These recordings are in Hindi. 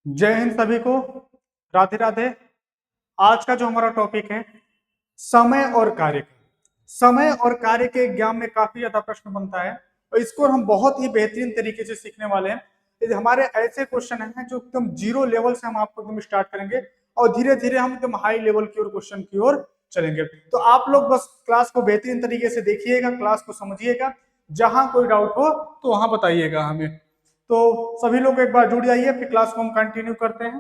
जय हिंद सभी को। राधे राधे। आज का जो हमारा टॉपिक है समय और कार्य का। समय और कार्य के एग्जाम में काफी ज्यादा प्रश्न बनता है और इसको हम बहुत ही बेहतरीन तरीके से सीखने वाले हैं। ये हमारे ऐसे क्वेश्चन हैं जो एकदम जीरो लेवल से हम आपको एकदम स्टार्ट करेंगे और धीरे धीरे हम एकदम हाई लेवल की ओर क्वेश्चन की ओर चलेंगे। तो आप लोग बस क्लास को बेहतरीन तरीके से देखिएगा, क्लास को समझिएगा, जहां कोई डाउट हो तो वहां बताइएगा हमें। तो सभी लोग एक बार जुड़ जाइए, फिर क्लास को हम कंटिन्यू करते हैं।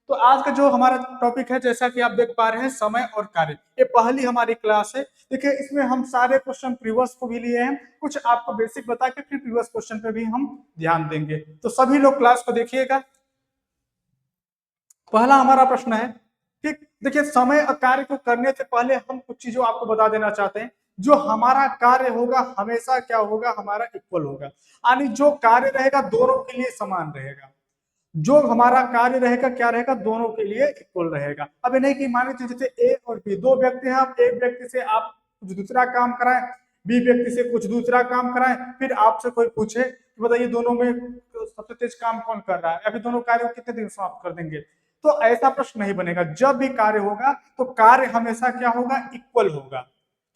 तो आज का जो हमारा टॉपिक है, जैसा कि आप देख पा रहे हैं, समय और कार्य। ये पहली हमारी क्लास है। देखिए, इसमें हम सारे क्वेश्चन प्रीवियस को भी लिए हैं, कुछ आपको बेसिक बता के फिर प्रीवियस क्वेश्चन पे भी हम ध्यान देंगे। तो सभी लोग क्लास को देखिएगा। पहला हमारा प्रश्न है कि देखिए, समय और कार्य को करने से पहले हम कुछ चीजों आपको बता देना चाहते हैं। जो हमारा कार्य होगा हमेशा क्या होगा, हमारा इक्वल होगा। यानी जो कार्य रहेगा दोनों के लिए समान रहेगा। जो हमारा कार्य रहेगा क्या रहेगा, दोनों के लिए इक्वल रहेगा। अब ये नहीं कि मान लीजिए जैसे ए और बी दो व्यक्ति हैं, आप एक व्यक्ति से आप कुछ दूसरा काम कराएं, बी व्यक्ति से कुछ दूसरा काम कराएं, फिर आपसे कोई पूछे कि बताइए दोनों में सबसे तेज काम कौन कर रहा है, या फिर दोनों कार्य को कितने दिन समाप्त कर देंगे। तो ऐसा प्रश्न नहीं बनेगा। जब भी कार्य होगा तो कार्य हमेशा क्या होगा, इक्वल होगा।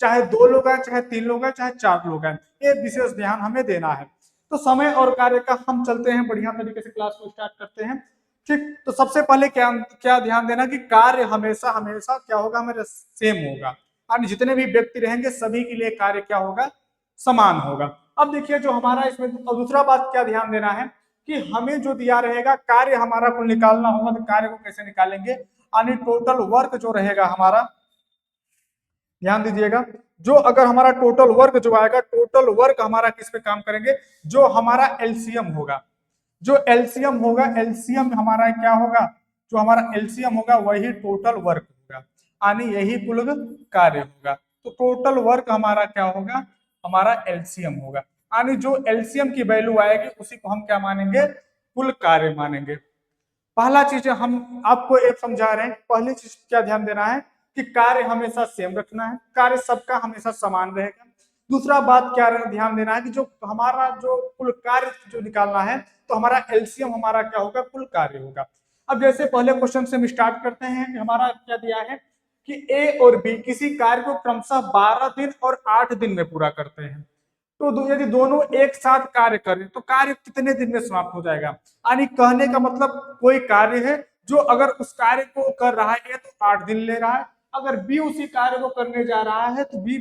चाहे दो लोग हैं, चाहे तीन लोग हैं, चाहे चार लोग हैं, ये विशेष ध्यान हमें देना है। तो समय और कार्य का हम चलते हैं, बढ़िया तरीके से क्लास को स्टार्ट करते हैं। ठीक, तो सबसे पहले क्या क्या ध्यान देना कि कार्य हमेशा हमेशा क्या होगा, हमारे सेम होगा। यानी जितने भी व्यक्ति रहेंगे सभी के लिए कार्य क्या होगा, समान होगा। अब देखिए, जो हमारा इसमें दूसरा बात क्या ध्यान देना है कि हमें जो दिया रहेगा कार्य हमारा को निकालना होगा। तो कार्य को कैसे निकालेंगे, यानी टोटल वर्क जो रहेगा हमारा, ध्यान दीजिएगा, जो अगर हमारा टोटल वर्क जो आएगा, टोटल वर्क हमारा किस पे काम करेंगे, जो हमारा एलसीएम होगा। जो एलसीएम होगा, एलसीएम हमारा क्या होगा, जो हमारा एलसीएम होगा वही टोटल वर्क होगा, यानी यही कुल कार्य होगा। तो टोटल वर्क हमारा क्या होगा, हमारा एलसीएम होगा। यानी जो एलसीएम की वैल्यू आएगी उसी को हम क्या मानेंगे, कुल कार्य मानेंगे। पहला चीज हम आपको एक समझा रहे हैं, पहली चीज क्या ध्यान देना है कि कार्य हमेशा सेम रखना है, कार्य सबका हमेशा समान रहेगा। दूसरा बात क्या ध्यान देना है कि जो हमारा जो कुल कार्य जो निकालना है, तो हमारा एलसीएम हमारा क्या होगा, कुल कार्य होगा। अब जैसे पहले क्वेश्चन से हम स्टार्ट करते हैं कि हमारा क्या दिया है कि ए और बी किसी कार्य को क्रमशः 12 दिन और 8 दिन में पूरा करते हैं। तो यदि दोनों एक साथ कार्य करें तो कार्य कितने दिन में समाप्त हो जाएगा। यानी कहने का मतलब, कोई कार्य है जो अगर उस कार्य को कर रहा है ए तो 8 दिन ले रहा है, अगर बी उसी कार्य को करने जा रहा है तो बी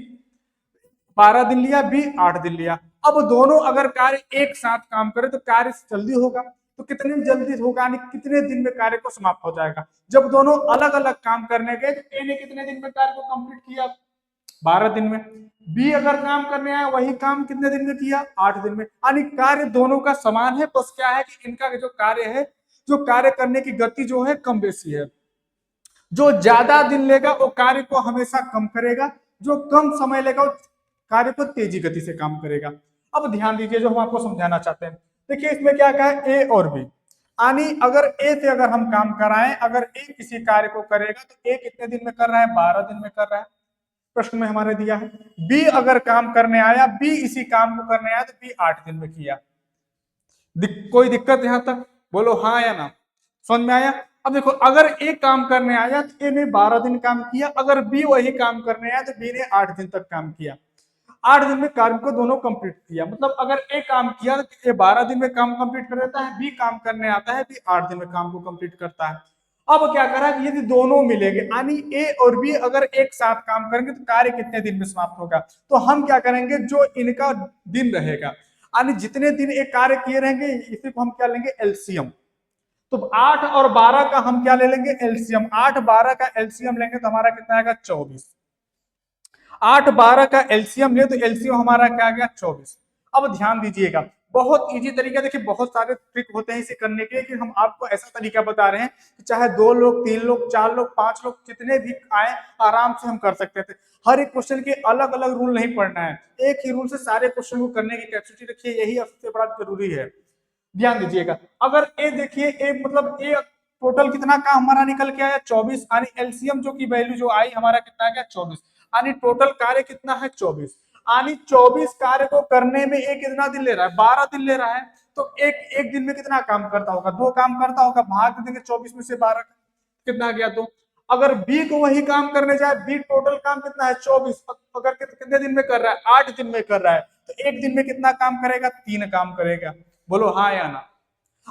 12 दिन लिया, बी 8 दिन लिया। अब दोनों अगर कार्य एक साथ काम करे तो कार्य जल्दी होगा। तो कितने जल्दी होगा, यानी कितने दिन में कार्य को समाप्त हो जाएगा। जब दोनों अलग अलग काम करने गए तो ए ने कितने दिन में कार्य को कंप्लीट किया, 12 दिन में। बी अगर काम करने आया वही काम कितने दिन में किया, 8 दिन में। यानी कार्य दोनों का समान है, बस क्या है कि इनका जो कार्य है, जो कार्य करने की गति जो है कम बेसी है। जो ज्यादा दिन लेगा वो कार्य को हमेशा कम करेगा, जो कम समय लेगा वो कार्य को तेजी गति से काम करेगा। अब ध्यान दीजिए, जो हम आपको समझाना चाहते हैं, देखिए इसमें क्या कहा है, ए और बी। यानी अगर ए से अगर हम काम कराएं, अगर ए किसी कार्य को करेगा तो ए कितने दिन में कर रहा है, 12 दिन में कर रहा है, प्रश्न में हमारे दिया है। बी अगर काम करने आया, बी इसी काम को करने आया तो बी 8 दिन में किया। कोई दिक्कत यहां तक, बोलो हाँ या ना, समझ में आया। अब देखो, अगर ए काम करने आया तो ए ने 12 दिन काम किया, अगर बी वही काम करने आया तो बी ने 8 दिन तक काम किया। 8 दिन में कार्य को दोनों कंप्लीट किया। मतलब अगर ए काम किया तो ए 12 दिन में काम कंप्लीट कर देता है, बी काम करने आता है, बी 8 दिन में काम को कंप्लीट करता है। अब क्या करा कि यदि दोनों मिलेंगे, यानी ए और बी अगर एक साथ काम करेंगे तो कार्य कितने दिन में समाप्त होगा। तो हम क्या करेंगे, जो इनका दिन रहेगा, यानी जितने दिन एक कार्य किए रहेंगे इसी को हम क्या लेंगे, एलसीएम। तो 8 और 12 का हम क्या ले लेंगे, एलसीएम। 8 12 का एलसीएम लेंगे तो हमारा कितना आएगा, 24। 8 12 का एलसीएम ले तो एलसीएम हमारा क्या आ गया, 24। अब ध्यान दीजिएगा, बहुत इजी तरीका, देखिए बहुत सारे ट्रिक होते हैं इसे करने के, लेकिन हम आपको ऐसा तरीका बता रहे हैं कि चाहे 2 लोग 3 लोग 4 लोग 5 लोग जितने भी आए, आराम से हम कर सकते थे। हर एक क्वेश्चन के अलग अलग रूल नहीं पढ़ना है, एक ही रूल से सारे क्वेश्चन को करने की कैपेसिटी रखिए, यही सबसे बड़ा जरूरी है। ध्यान दीजिएगा, अगर ए देखिए, ए मतलब ए टोटल कितना का हमारा निकल के आया, 24। यानी एलसीएम जो की वैल्यू जो आई हमारा कितना आ गया, 24। यानी टोटल कार्य कितना है, 24। यानी 24 कार्य को करने में ए कितना दिन ले रहा है, 12 दिन ले रहा है। तो एक एक दिन में कितना काम करता होगा, 2 काम करता होगा, भाग देंगे 24 में से 12, कितना गया 2। अगर बी को वही काम करने जाए, बी टोटल काम कितना है 24, अगर कितने दिन में कर रहा है 8 दिन में कर रहा है, तो एक दिन में कितना काम करेगा, 3 काम करेगा। बोलो हाँ या ना।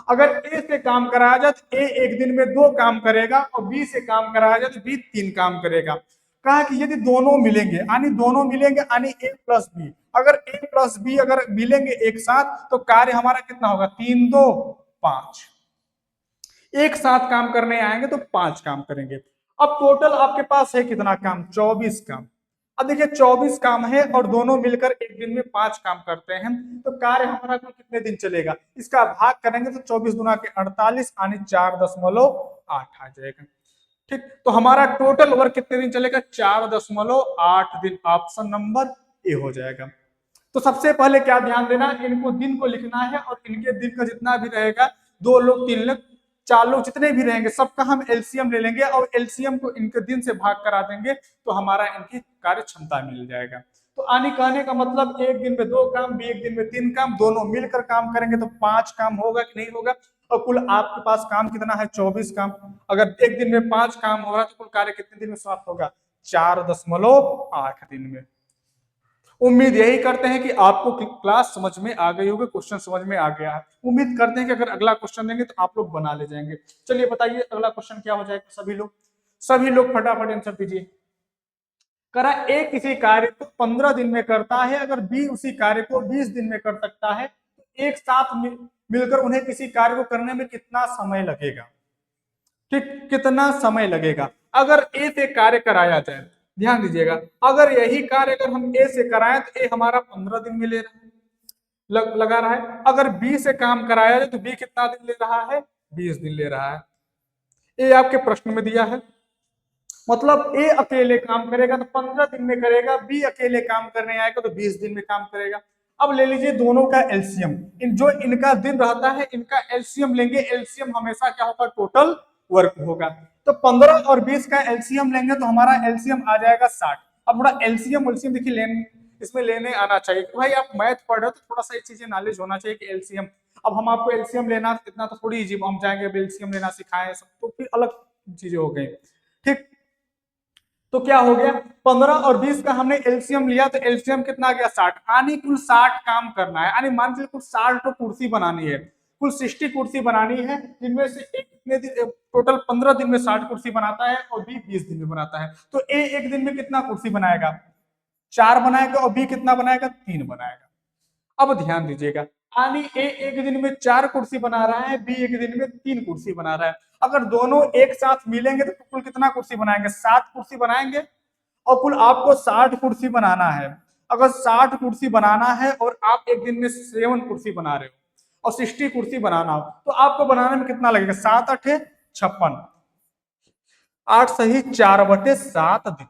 अगर ए से काम कराया जाए तो ए एक दिन में 2 काम करेगा, और बी से काम कराया जाए तो बी 3 काम करेगा। कहा कि यदि दोनों मिलेंगे, यानी दोनों मिलेंगे यानी ए प्लस बी, अगर ए प्लस बी अगर मिलेंगे एक साथ तो कार्य हमारा कितना होगा, 3 2 5। एक साथ काम करने आएंगे तो 5 काम करेंगे। अब टोटल आपके पास है कितना काम, 24 काम। अब देखिए 24 काम है और दोनों मिलकर एक दिन में 5 काम करते हैं, तो कार्य हमारा कुल कितने दिन चलेगा, इसका भाग करेंगे तो 24 गुना के 48 यानी 4.8 आ जाएगा। ठीक, तो हमारा टोटल वर्क कितने दिन चलेगा, 4.8 दिन। ऑप्शन नंबर ए हो जाएगा। तो सबसे पहले क्या ध्यान देना, इनको दिन को लिखना है और इनके दिन का जितना भी रहेगा, 2 लोग 3 लोग 4 लोग जितने भी रहेंगे सबका हम एलसीएम ले लेंगे और एलसीएम को इनके दिन से भाग करा देंगे, तो हमारा इनकी कार्य क्षमता मिल जाएगा। तो आने कहने का मतलब एक दिन में 2 काम, बी एक दिन में 3 काम, दोनों मिलकर काम करेंगे तो 5 काम होगा कि नहीं होगा। और कुल आपके पास काम कितना है, 24 काम। अगर एक दिन में 5 काम हो रहा है तो कुल कार्य कितने दिन में समाप्त होगा, 4.8 दिन में। उम्मीद यही करते हैं कि आपको क्लास समझ में आ गई होगी, क्वेश्चन समझ में आ गया है। उम्मीद करते हैं कि अगर अगला क्वेश्चन देंगे तो आप लोग बना ले जाएंगे। चलिए बताइए अगला क्वेश्चन क्या हो जाएगा, सभी लोग फटाफट आंसर दीजिए। करा ए किसी कार्य को 15 दिन में करता है, अगर बी उसी कार्य को 20 दिन में कर सकता है, तो एक साथ मिलकर उन्हें किसी कार्य को करने में कितना समय लगेगा। ठीक, कितना समय लगेगा। अगर ए से कार्य कराया जाए, ध्यान दीजिएगा, अगर यही कार्य अगर हम ए से कराएं तो ए हमारा 15 दिन में ले रहा है, लगा रहा है। अगर बी से काम कराया जाए तो बी कितना दिन ले रहा है, 20 दिन ले रहा है। ये आपके प्रश्न में दिया है, मतलब ए अकेले काम करेगा तो 15 दिन में करेगा, बी अकेले काम करने आएगा तो 20 दिन में काम करेगा। अब ले लीजिए दोनों का एलसीएम, जो इनका दिन रहता है इनका एलसीएम लेंगे। एलसीएम हमेशा क्या होगा, टोटल वर्क होगा। तो 15 और 20 का एलसीएम लेंगे तो हमारा एलसीएम आ जाएगा 60। अब थोड़ा एलसीएम देखिए लेने इसमें लेने आना चाहिए, भाई आप मैथ पढ़ रहे हो तो थोड़ा सा ये चीजें नॉलेज होना चाहिए कि एलसीएम। अब हम आपको एलसीएम लेना इतना तो थोड़ी इजी, हम जाएंगे एलसीएम लेना सिखाएं सब तो फिर अलग चीजें हो गई। ठीक, तो क्या हो गया, 15 और 20 का हमने एलसीएम लिया तो एलसीएम कितना आ गया, 60। यानी कुल 60 काम करना है, यानी मान लीजिए कुल 60 तो कुर्सी बनानी है, कुल 60 कुर्सी बनानी है, जिनमें से एक कितने दिन, टोटल 15 दिन में 60 कुर्सी बनाता है और बी 20 दिन में बनाता है। तो ए एक दिन में कितना कुर्सी बनाएगा, 4 बनाएगा, और बी कितना बनाएगा, 3 बनाएगा। अब ध्यान दीजिएगा, यानी ए एक दिन में 4 कुर्सी बना रहा है, बी एक दिन में 3 कुर्सी बना रहा है। अगर दोनों एक साथ मिलेंगे तो कुल कितना कुर्सी बनाएंगे, 7 कुर्सी बनाएंगे, और कुल आपको 60 कुर्सी बनाना है। अगर 60 कुर्सी बनाना है और आप एक दिन में 7 कुर्सी बना रहे हो और 60 कुर्सी बनाना हो, तो आपको बनाने में कितना लगेगा, 7 8 56, 8 सही 4/7 दिन।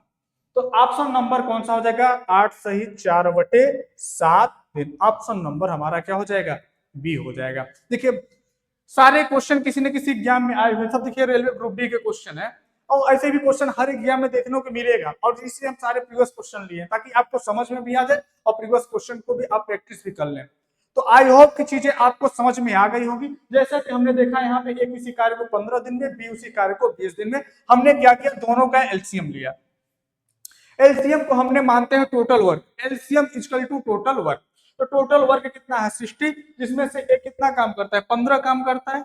तो ऑप्शन नंबर कौन सा हो जाएगा, 8 सही 4/7 दिन। ऑप्शन नंबर हमारा क्या हो जाएगा, बी हो जाएगा। देखिए सारे क्वेश्चन किसी न किसी एग्जाम में आए हुए, सब देखिए रेलवे ग्रुप डी के क्वेश्चन है, और ऐसे भी क्वेश्चन हर एग्जाम में देखने को मिलेगा, और इसलिए हम सारे प्रीवियस क्वेश्चन लिए ताकि आपको समझ में भी आ जाए और प्रीवियस क्वेश्चन को भी आप प्रैक्टिस भी कर लें। तो आई होप की चीजें आपको समझ में आ गई होगी। जैसा कि हमने देखा यहाँ पे ए किसी कार्य को 15 दिन में, बी उसी कार्य को 20 दिन में, हमने क्या किया, दोनों का एलसीएम लिया। एलसीएम को हमने मानते हैं total work, LCM equal to total work. तो टोटल वर्क कितना है 60, जिसमें से एक कितना काम करता है, 15 काम करता है,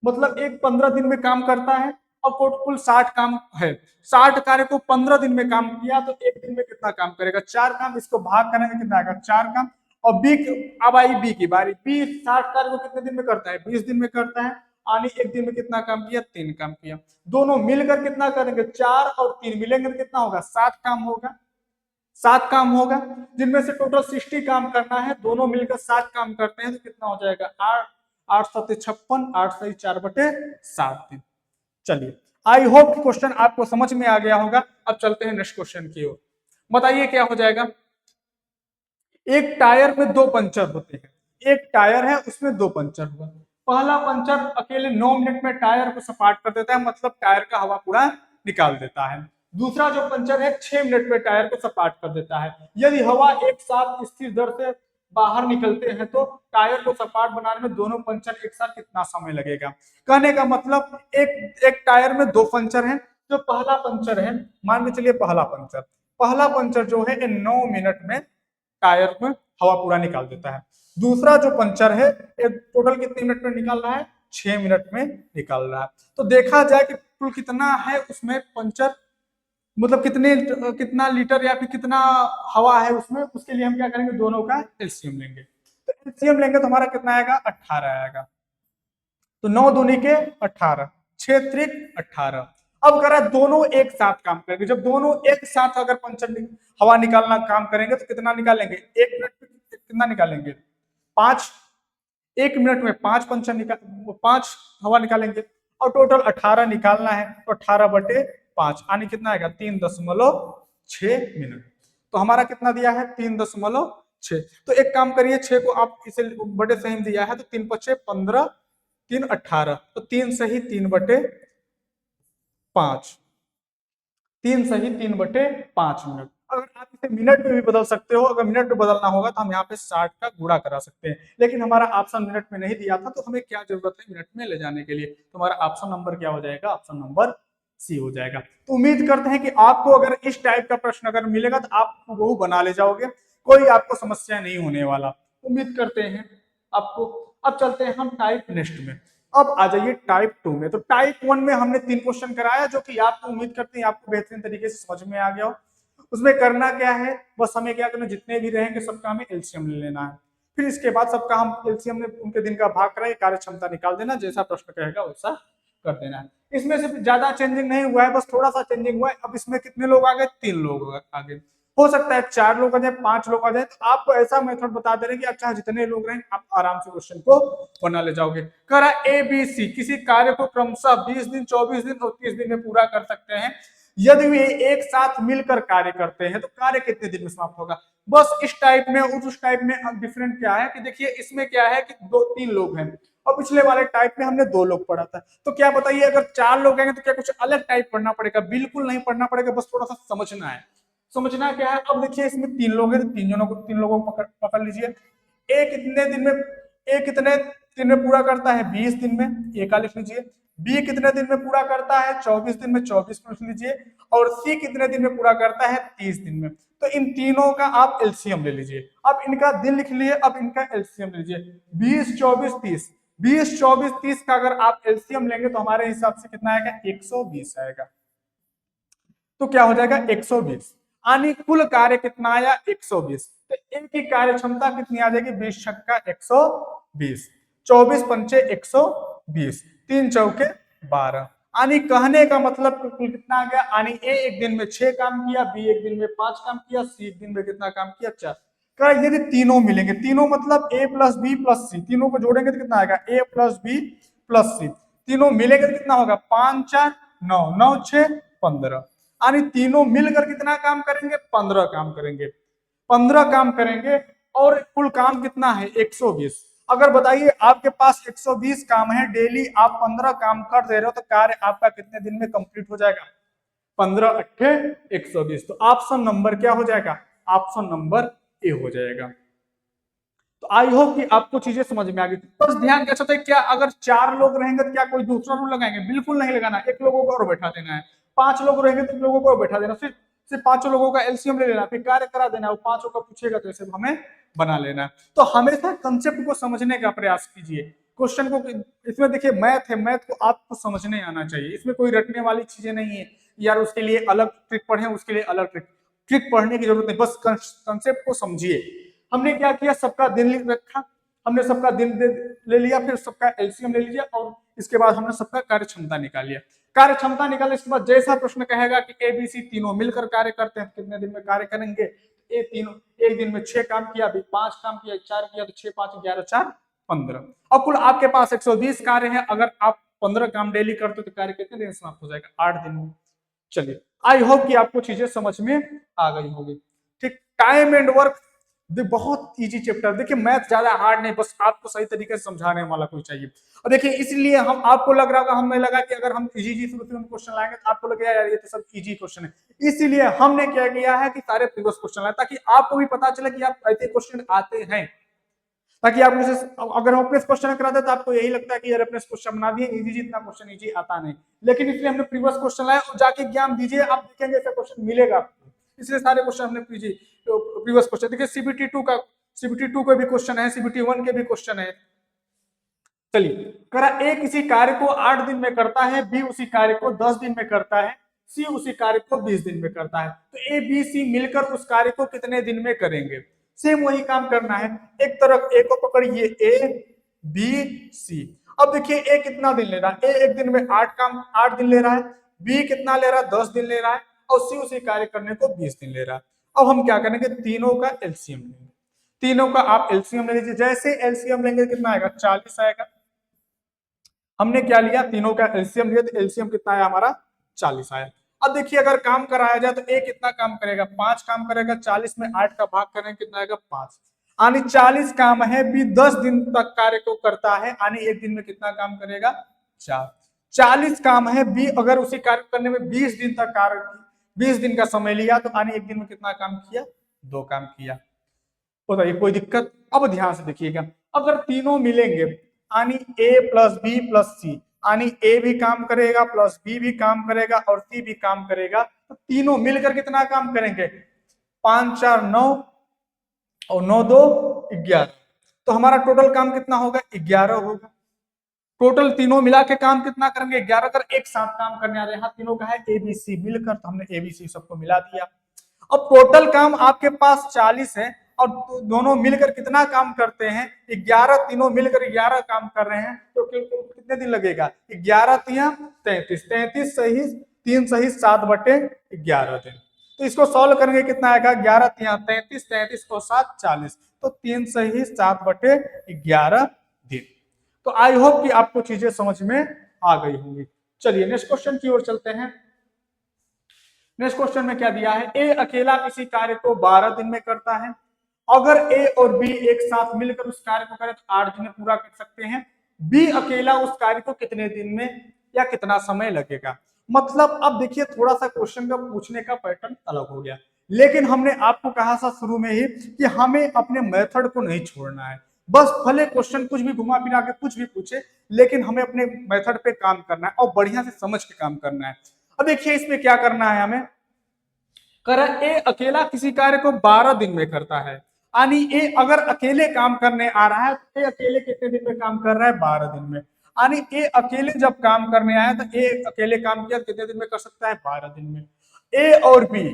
मतलब एक 15 दिन में काम करता है, और कुल 60 काम है। 60 कार्य को 15 दिन में काम किया तो एक दिन में कितना काम करेगा, 4 काम। इसको भाग करेंगे कितना आएगा, 4 काम। और बी, अब आई बी की बारी, बी 60 कार्य को कितने दिन में करता है, 20 दिन में करता है, यानी एक दिन में कितना काम किया, 3 काम किया। दोनों मिलकर कितना करेंगे, 4 और 3 मिलेंगे तो कितना होगा, 7 काम होगा, 7 काम होगा, जिनमें से टोटल 60 काम करना है, दोनों मिलकर 7 काम करते हैं तो कितना हो जाएगा, 8 8 7 56, 8 सही 4/7 दिन। चलिए आई होप क्वेश्चन आपको समझ में आ गया होगा। अब चलते हैं नेक्स्ट क्वेश्चन की ओर। बताइए क्या हो जाएगा, एक टायर में 2 पंचर होते हैं, एक टायर है उसमें 2 पंचर हुआ। पहला पंचर अकेले 9 मिनट में टायर को सपाट कर देता है, मतलब टायर का हवा पूरा निकाल देता है। दूसरा जो पंचर है 6 मिनट में टायर को सपाट कर देता है। यदि हवा एक साथ स्थिर दर से बाहर निकलते हैं तो टायर को सपाट बनाने में दोनों पंचर एक साथ कितना समय लगेगा। कहने का मतलब एक एक टायर में दो पंचर हैं। जो पहला पंचर है, मान के चलिए पहला पंचर जो है 9 मिनट में टायर में हवा पूरा निकाल देता है। दूसरा जो पंचर है ये टोटल कितने मिनट में निकाल रहा है, 6 मिनट में निकाल रहा है। तो देखा जाए कि कुल कितना है उसमें पंचर, मतलब कितना लीटर या फिर कितना हवा है उसमें, उसके लिए हम क्या करेंगे, दोनों का एलसीएम लेंगे। तो एलसीएम लेंगे तो हमारा कितना आएगा, 18 आएगा। तो 9 दूनी के 18, 6 त्रिक 18। अब कह रहा है दोनों एक साथ काम करेंगे। जब दोनों एक साथ अगर हवा निकालना काम करेंगे तो कितना निकालेंगे, 1 मिनट में कितना निकालेंगे, 5। 1 मिनट में 5 पंचर निकाल 5 हवा निकालेंगे और टोटल 18 निकालना है। तो 18/5 यानी कितना आएगा, 3.6 मिनट। तो हमारा कितना दिया है, 3.6। तो एक काम करिए, 6 को आप इसे बटे से ही दिया है तो 3×5 = 15, 3 18, तो 3 सही 3/5, 3 सही 3/5 मिनट। अगर आप इसे मिनट में भी बदल सकते हो, अगर मिनट में बदलना होगा तो हम यहाँ पे 60 का गुणा करा सकते हैं, लेकिन हमारा ऑप्शन मिनट में नहीं दिया था तो हमें क्या जरूरत है मिनट में ले जाने के लिए। तो हमारा ऑप्शन नंबर क्या हो जाएगा, ऑप्शन नंबर सी हो जाएगा। तो उम्मीद करते हैं कि आपको अगर इस टाइप का प्रश्न अगर मिलेगा तो आप वो बना ले जाओगे, कोई आपको समस्या नहीं होने वाला। उम्मीद करते हैं आपको। अब चलते हैं हम टाइप नेक्स्ट में। अब आ जाइए टाइप 2 में। तो टाइप 1 में हमने 3 क्वेश्चन कराया जो कि आपको उम्मीद करते हैं आपको बेहतरीन तरीके से समझ में आ गया हो। उसमें करना क्या है, बस हमें क्या करना, जितने भी रहेंगे सबका हमें एलसीएम ले लेना है। फिर इसके बाद सबका हम एलसीएम में उनके दिन का भाग कराए, कार्य क्षमता निकाल देना, जैसा प्रश्न कहेगा वैसा कर देना है। इसमें सिर्फ ज्यादा चेंजिंग नहीं हुआ है, बस थोड़ा सा चेंजिंग हुआ है। अब इसमें कितने लोग आ गए, 3 लोग आ गए। हो सकता है 4 लोग आ जाए, 5 लोग आ जाए। तो आपको ऐसा मेथड बता दे रहे हैं कि अच्छा जितने लोग रहें आप आराम से क्वेश्चन को बना ले जाओगे। करा ABC किसी कार्य को क्रमशः 20 दिन, 24 दिन और 30 दिन में पूरा कर सकते हैं। यदि वे एक साथ मिलकर कार्य करते हैं तो कार्य कितने दिन में समाप्त होगा। बस इस टाइप में उस टाइप में डिफरेंट क्या है कि देखिए इसमें क्या है कि 2-3 लोग हैं और पिछले वाले टाइप में हमने 2 लोग पढ़ा था। तो क्या बताइए अगर 4 लोग आएंगे तो क्या कुछ अलग टाइप पढ़ना पड़ेगा, बिल्कुल नहीं पढ़ना पड़ेगा, बस थोड़ा सा समझना है। समझना क्या है, अब देखिए इसमें 3 लोग हैं तो 3 लोगों को पकड़ लीजिए। ए कितने दिन में, ए कितने दिन में पूरा करता है, 20 दिन में, ए का लिख लीजिए। बी कितने दिन में पूरा करता है, 24 दिन में, 24 को लिख लीजिए। और सी कितने दिन में पूरा करता है, 30 दिन में। तो इन तीनों का आप एलसीएम ले लीजिए। अब इनका दिन लिख लिए, अब इनका एलसीएम लीजिए। 20 24 30, 20 24 30 का अगर आप एलसीएम लेंगे तो हमारे हिसाब से कितना आएगा, 120 आएगा। तो क्या हो जाएगा, 120। यानी कुल कार्य कितना आया, 120। तो एक की कार्य क्षमता कितनी आ जाएगी, 20 छक्का 120, 24 पंचे 120, 3 चौके 12। यानी कहने का मतलब कुल कितना आ गया, यानी ए एक दिन में 6 काम किया, बी एक दिन में 5 काम किया, सी एक दिन में कितना काम किया, 4। यदि तीनों मिलेंगे, तीनों मतलब ए प्लस बी प्लस सी, तीनों को जोड़ेंगे तो कितना आएगा, ए प्लस बी प्लस सी। तीनों मिलेंगे तो कितना होगा, 5 4 9, 9 6 15। यानी तीनों मिलकर कितना काम करेंगे, 15 काम करेंगे, 15 काम करेंगे। और कुल काम कितना है, 120। अगर बताइए आपके पास 120 काम है, डेली आप 15 काम कर दे रहे हो तो कार्य आपका कितने दिन में कंप्लीट हो जाएगा, 15 अट्ठे 120। तो ऑप्शन नंबर क्या हो जाएगा, ऑप्शन नंबर ए हो जाएगा। तो आई होप कि आपको चीजें समझ में आ गई। बस ध्यान कैसा था, क्या अगर 4 लोग रहेंगे तो क्या कोई दूसरा रूल लगाएंगे, बिल्कुल नहीं लगाना, एक लोगों को और बैठा देना है। 5 लोग रहेंगे तो लोगों को और बैठा देना, सिर्फ 5 लोगों का एलसीएम ले लेना, फिर कार्य करा देना, वो 5 का पूछेगा तो इसे हमें बना लेना। तो हमेशा कंसेप्ट को समझने का प्रयास कीजिए। क्वेश्चन को, इसमें देखिए मैथ है, मैथ को आपको समझने आना चाहिए, इसमें कोई रटने वाली चीजें नहीं है यार उसके लिए अलग ट्रिक पढ़े, उसके लिए अलग ट्रिक पढ़ने की जरूरत नहीं, बस कंसेप्ट को समझिए। हमने क्या किया, सबका दिन लिख रखा, हमने सबका दिन ले लिया, फिर सबका एलसीएम ले लिया और इसके बाद हमने सबका कार्य क्षमता निकाल लिया। कार्य क्षमता निकालने के बाद जैसा प्रश्न कहेगा कि एबीसी तीनों मिलकर कार्य करते हैं कितने दिन में कार्य करेंगे, ए तीनों एक दिन में 6 काम किया, 5 काम किया, 4 किया, तो 6 5 11 4 15। अब कुल आपके पास 120 कार्य है, अगर आप 15 काम डेली करते तो कार्य कितने दिन समाप्त हो जाएगा, 8 दिन में। चलिए आई होप कि आपको चीजें समझ में आ गई होगी। ठीक, टाइम एंड वर्क बहुत इजी चैप्टर। देखिए मैथ ज्यादा हार्ड नहीं, बस आपको सही तरीके से समझाने वाला कोई चाहिए। और देखिए इसलिए हम, आपको लग रहा होगा, हमें लगा कि अगर हम इजी शुरू से क्वेश्चन लाएंगे तो आपको लगेगा यार ये तो सब इजी क्वेश्चन है, इसीलिए हमने क्या किया है कि सारे प्रीवियस क्वेश्चन लाए ताकि आपको भी पता चले कि आप ऐसे क्वेश्चन आते हैं। ताकि आप मुझे अगर हम अपने क्वेश्चन कराते तो आपको यही लगता है कि यार अपने क्वेश्चन बना दिए इजी, इतना क्वेश्चन इजी आता नहीं, लेकिन इसलिए हमने प्रीवियस क्वेश्चन लाया और जाके एग्जाम दीजिए, आप देखेंगे ऐसा क्वेश्चन मिलेगा आपको, इसलिए सारे क्वेश्चन हमने प्रीवियस क्वेश्चन देखिए। सीबीटी 2 का, सीबीटी 2 का भी क्वेश्चन है, सीबीटी 1 के भी क्वेश्चन है। चलिए, करा ए किसी कार्य को 8 दिन में करता है, बी उसी कार्य को 10 दिन में करता है, सी उसी कार्य को 20 दिन में करता है, तो ए बी सी मिलकर उस कार्य को कितने दिन में करेंगे? सेम वही काम करना है, एक तरफ ए को पकड़िए, ए बी सी। अब देखिए ए कितना दिन ले रहा है, ए एक दिन में 8 दिन ले रहा है, बी कितना ले रहा है 10 दिन ले रहा है, और सी उसी कार्य करने को 20 दिन ले रहा है। अब हम क्या करेंगे, तीनों का एलसीएम लेंगे, तीनों का आप एलसीएम ले लीजिए। जैसे एलसीएम लेंगे कितना आएगा, 40 आएगा। हमने क्या लिया, तीनों का एलसीएम लिया, तो एलसीएम कितना आया हमारा, 40 आया। अब देखिए अगर काम कराया जाए तो ए कितना काम करेगा, 5 काम करेगा, 40 में 8 का भाग करेंगे कितना आएगा, 5। यानी 40 काम है, बी 10 दिन तक कार्य को करता है, यानी एक दिन में कितना काम करेगा, 4। 40 काम है, बी अगर उसी कार्य करने में 20 दिन तक कार्य, 20 दिन का समय लिया, तो यानी एक दिन में कितना काम किया, 2 काम किया। बताइए कोई दिक्कत? अब ध्यान से देखिएगा, अगर तीनों मिलेंगे यानी ए प्लस बी प्लस सी, यानी ए भी काम करेगा प्लस बी भी काम करेगा और सी भी काम करेगा, तो तीनों मिलकर कितना काम करेंगे, 5 4 9 और 9 2 11, तो हमारा टोटल काम कितना होगा, 11 होगा। टोटल तीनों मिला के काम कितना करेंगे, 11। अगर एक साथ काम करने आ रहे हैं, तीनों का है एबीसी मिलकर, तो हमने एबीसी सबको मिला दिया। अब टोटल काम आपके पास 40 है और दोनों मिलकर कितना काम करते हैं, 11, तीनों मिलकर 11 काम कर रहे हैं, तो कितने दिन लगेगा, 11 तिया 33, 33 सही 3 सही 7/11 दिन। तो इसको सॉल्व करेंगे कितना आएगा, 11 तिया 33, 33 और 7 40, तो 3 सही 7/11 दिन। तो आई होप कि आपको चीजें समझ में आ गई होंगी। चलिए नेक्स्ट क्वेश्चन की ओर चलते हैं। नेक्स्ट क्वेश्चन में क्या दिया है, ए अकेला किसी कार्य को 12 दिन में करता है, अगर ए और बी एक साथ मिलकर उस कार्य को करें तो 8 दिन में पूरा कर सकते हैं, बी अकेला उस कार्य को कितने दिन में या कितना समय लगेगा। मतलब अब देखिए थोड़ा सा क्वेश्चन का पूछने का पैटर्न अलग हो गया, लेकिन हमने आपको कहा था शुरू में ही कि हमें अपने मेथड को नहीं छोड़ना है, बस भले क्वेश्चन कुछ भी घुमा फिरा के कुछ भी पूछे, लेकिन हमें अपने मेथड पे काम करना है और बढ़िया से समझ के काम करना है। अब देखिए इसमें क्या करना है, हमें करा ए अकेला किसी कार्य को 12 दिन में करता है, यानी ए अगर अकेले काम करने आ रहा है तो ए अकेले कितने दिन में काम कर रहा है, 12 दिन में। यानी ए अकेले जब काम करने आया तो ए अकेले काम किया कितने दिन में कर सकता है, 12 दिन में। ए और बी,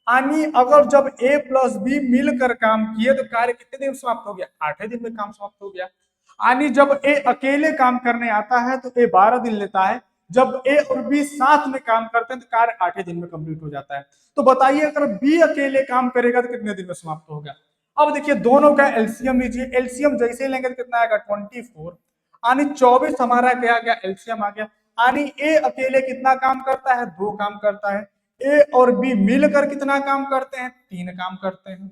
यानी अगर जब ए प्लस बी मिलकर काम किए तो कार्य कितने दिन में समाप्त हो गया, 8 दिन में काम समाप्त हो गया। यानी जब ए अकेले काम करने आता है तो ए 12 दिन लेता है, जब ए और बी साथ में काम करते हैं तो कार्य 8 दिन में कंप्लीट हो जाता है। तो बताइए अगर बी अकेले काम करेगा तो कितने दिन में समाप्त होगा। अब देखिए दोनों का एलसीएम लीजिए, एलसीएम जैसे लेंगे तो कितना आएगा 24, यानी 24 हमारा क्या गया, एलसीएम आ गया। यानी ए अकेले कितना काम करता है, 2 काम करता है, ए और बी मिलकर कितना काम करते हैं, 3 काम करते हैं।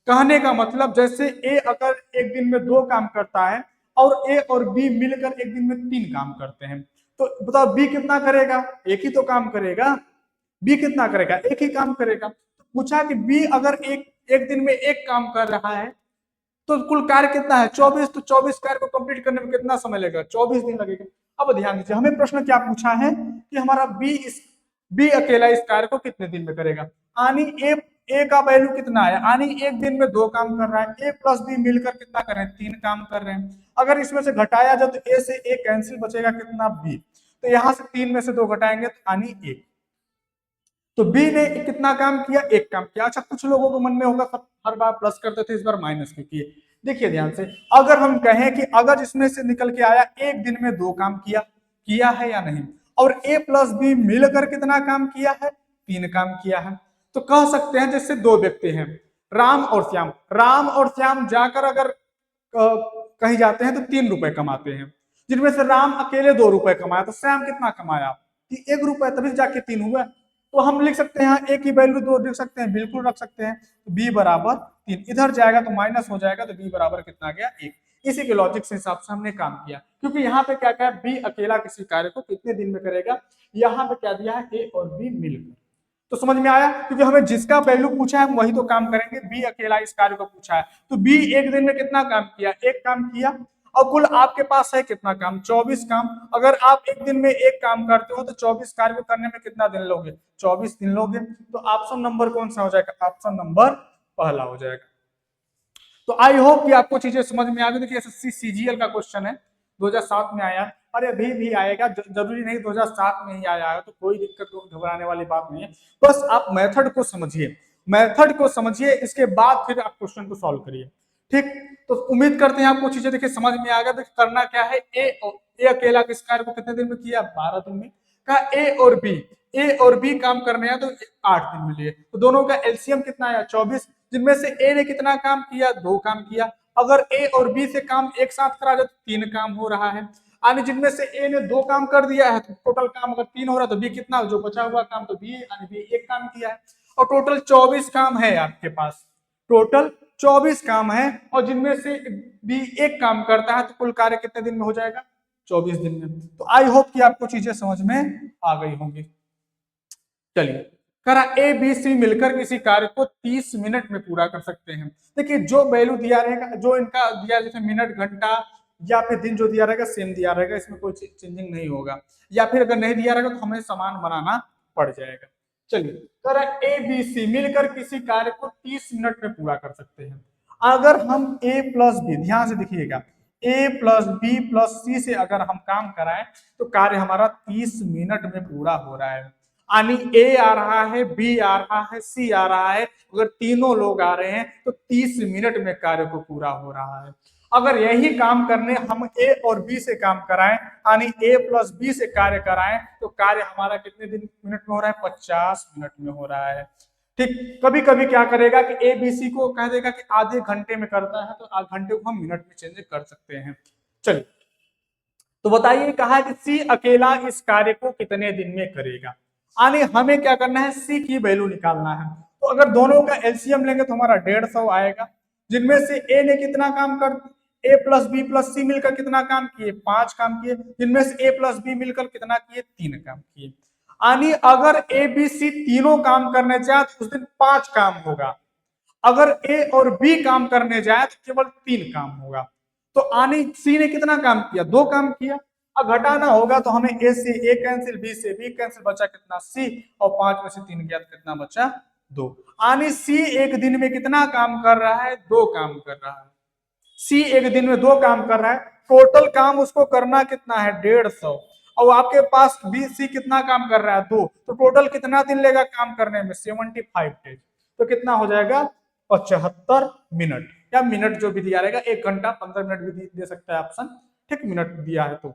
कहने का मतलब जैसे ए अगर एक दिन में 2 काम करता है और ए और बी मिलकर एक दिन में 3 काम करते हैं, तो बताओ बी कितना करेगा, एक ही तो काम करेगा, बी कितना करेगा, एक ही काम करेगा। पूछा कि बी अगर एक दिन में एक काम कर रहा है तो कुल कार्य कितना है, 24, तो 24 कार्य को कंप्लीट करने में कितना समय लगेगा, 24 दिन लगेगा। अब ध्यान दीजिए हमें प्रश्न क्या पूछा है कि हमारा बी अकेला इस कार्य को कितने दिन में करेगा, यानी ए का वैल्यू कितना है, यानी एक दिन में 2 काम कर रहा है, ए प्लस बी मिलकर कितना कर रहे हैं, 3 काम कर रहे हैं। अगर इसमें से घटाया जाए तो ए से ए कैंसिल, बचेगा कितना, बी, तो यहां से 3 में से 2 घटाएंगे तो यानी 1, तो बी ने कितना काम किया, 1 काम किया। अच्छा कुछ लोगों को मन में होगा सब हर बार प्लस करते थे, इस बार माइनस क्यों किए। देखिए ध्यान से, अगर हम कहें कि अगर इसमें से निकल के आया एक दिन में 2 काम किया है या नहीं, और ए प्लस बी मिलकर कितना काम किया है, 3 काम किया है, तो कह सकते हैं जैसे 2 व्यक्ति हैं राम और श्याम जाकर अगर कहीं जाते हैं तो 3 रुपए कमाते हैं, जिनमें से राम अकेले 2 रुपए कमाया, तो श्याम कितना कमाया, 1 रुपए, तभी जाके 3 हुआ। तो हम लिख सकते हैं ए की वैल्यू 2 लिख सकते हैं, बिल्कुल रख सकते हैं, तो बी बराबर 3, इधर जाएगा तो माइनस हो जाएगा, तो बी बराबर कितना गया, 1। इसी के लॉजिक से हिसाब से हमने काम किया, क्योंकि यहाँ पे क्या क्या है, बी अकेला किसी कार्य को कितने दिन में करेगा, यहाँ पे क्या दिया है, ए और बी मिलकर। तो समझ में आया, क्योंकि हमें जिसका वैल्यू पूछा है हम वही तो काम करेंगे। बी अकेला इस कार्य को पूछा है, तो बी एक दिन में कितना काम किया, एक काम किया। और कुल आपके पास है कितना काम, 24 काम। अगर आप एक दिन में एक काम करते हो तो 24 कार्य को करने में कितना दिन लोगे, 24 दिन लोगे। तो ऑप्शन नंबर कौन सा हो जाएगा, ऑप्शन नंबर पहला हो जाएगा। तो आई होप कि आपको चीजें समझ में आ गई। देखिए एसएससी सीजीएल का क्वेश्चन है, 2007 में आया, अरे अभी भी आएगा, जरूरी नहीं 2007 में ही आया है, तो कोई दिक्कत घबराने वाली बात नहीं है। बस आप मेथड को समझिए, मेथड को समझिए, इसके बाद फिर आप क्वेश्चन को सॉल्व करिए। ठीक, तो उम्मीद करते हैं आपको चीजें देखिए समझ में आ गया। देखिए करना क्या है, ए अकेला किस कार्य को कितने दिन में किया, 12 दिन में। कहा ए और बी काम करने हैं तो 8 दिन में लिए, तो दोनों का एलसीएम कितना आया, 24, जिनमें से ए ने कितना काम किया, 2 काम किया। अगर ए और बी से काम एक साथ करा जाए तो 3 काम हो रहा है। यानी जिनमें से ए ने 2 काम कर दिया है तो टोटल काम अगर 3 हो रहा है तो बी कितना, जो बचा हुआ काम तो बी, यानी बी 1 काम किया है। और टोटल 24 काम है आपके पास, टोटल 24 काम है, और जिनमें से बी 1 काम करता है तो कुल कार्य कितने दिन में हो जाएगा, 24 दिन में। तो आई होप कि आपको चीजें समझ में आ गई होंगी। चलिए, करा ए बी सी मिलकर किसी कार्य को 30 मिनट में पूरा कर सकते हैं। देखिए जो वैल्यू दिया रहेगा, जो इनका दिया जैसे मिनट, घंटा या फिर दिन जो दिया रहेगा सेम दिया रहेगा, इसमें कोई चेंजिंग नहीं होगा। या फिर अगर नहीं दिया रहेगा तो हमें समान बनाना पड़ जाएगा। चलिए, करा ए बी सी मिलकर किसी कार्य को 30 मिनट में पूरा कर सकते हैं। अगर हम ए प्लस बी, ध्यान से देखिएगा, ए प्लस बी प्लस सी से अगर हम काम कराएं तो कार्य हमारा 30 मिनट में पूरा हो रहा है। यानी ए आ रहा है, बी आ रहा है, सी आ रहा है, अगर तीनों लोग आ रहे हैं तो 30 मिनट में कार्य को पूरा हो रहा है। अगर यही काम करने हम ए और बी से काम कराएं, यानी ए प्लस बी से कार्य कराएं, तो कार्य हमारा कितने दिन मिनट में हो रहा है, 50 मिनट में हो रहा है। ठीक, कभी कभी क्या करेगा कि ए बी सी को कह देगा कि आधे घंटे में करता है, तो आधे घंटे को हम मिनट में चेंज कर सकते हैं। चलिए, तो बताइए, कहा कि सी अकेला इस कार्य को कितने दिन में करेगा। यानी हमें क्या करना है, सी की वैल्यू निकालना है। तो अगर दोनों का एलसीएम लेंगे तो हमारा 150 आएगा, जिनमें से ए ने कितना काम कर, ए प्लस बी प्लस सी मिलकर कितना काम किए, 5 काम किए, जिनमें से ए प्लस बी मिलकर कितना किए, 3 काम किए। यानी अगर ए बी सी तीनों काम करने जाए तो उस दिन 5 काम होगा, अगर ए और बी काम करने जाए तो केवल 3 काम होगा। तो आनी सी ने कितना काम किया, 2 काम किया। अब घटाना होगा तो हमें ए से ए कैंसिल, बी से बी कैंसिल, बचा कितना, सी, और 5 में से 3 गया तो कितना बचा, 2। आनी सी एक दिन में कितना काम कर रहा है, 2 काम कर रहा है। सी एक दिन में 2 काम कर रहा है, टोटल काम उसको करना कितना है, 150। और आपके पास बी सी कितना काम कर रहा है, 2, तो टोटल कितना दिन लेगा काम करने में, 75 डेज। तो कितना हो जाएगा, 75 मिनट, या मिनट जो भी दिया रहेगा, 1 घंटा 15 मिनट भी दे सकता है ऑप्शन, ठीक, मिनट दिया है। तो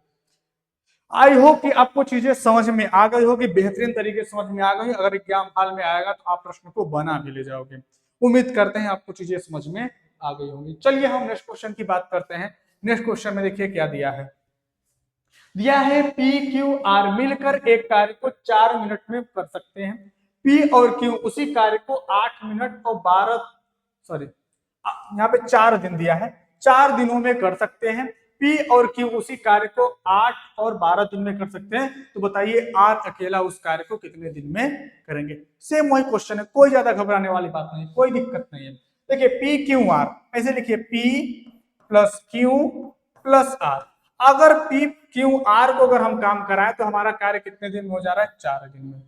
आई होप कि आपको चीजें समझ में आ गई होगी, बेहतरीन तरीके से समझ में आ गई। अगर एग्जाम हाल में आएगा तो आप प्रश्न को बना भी ले जाओगे। उम्मीद करते हैं आपको चीजें समझ में आ गई होंगी। चलिए हम नेक्स्ट क्वेश्चन की बात करते हैं। नेक्स्ट क्वेश्चन में देखिए क्या दिया है, दिया है पी क्यू आर मिलकर एक कार्य को 4 मिनट में कर सकते हैं। पी और क्यू उसी कार्य को 8 मिनट और 12, सॉरी यहाँ पे 4 दिन दिया है, 4 दिनों में कर सकते हैं। पी और क्यू उसी कार्य को 8 और 12 दिन में कर सकते हैं। तो बताइए आर अकेला उस कार्य को कितने दिन में करेंगे। सेम वही क्वेश्चन है, कोई ज्यादा घबराने वाली बात नहीं, कोई दिक्कत नहीं है। देखिए पी क्यू आर, ऐसे लिखिए P plus Q plus R. अगर पी क्यू आर को अगर हम काम कराएं तो हमारा कार्य कितने दिन में हो जा रहा है, 4 दिन में।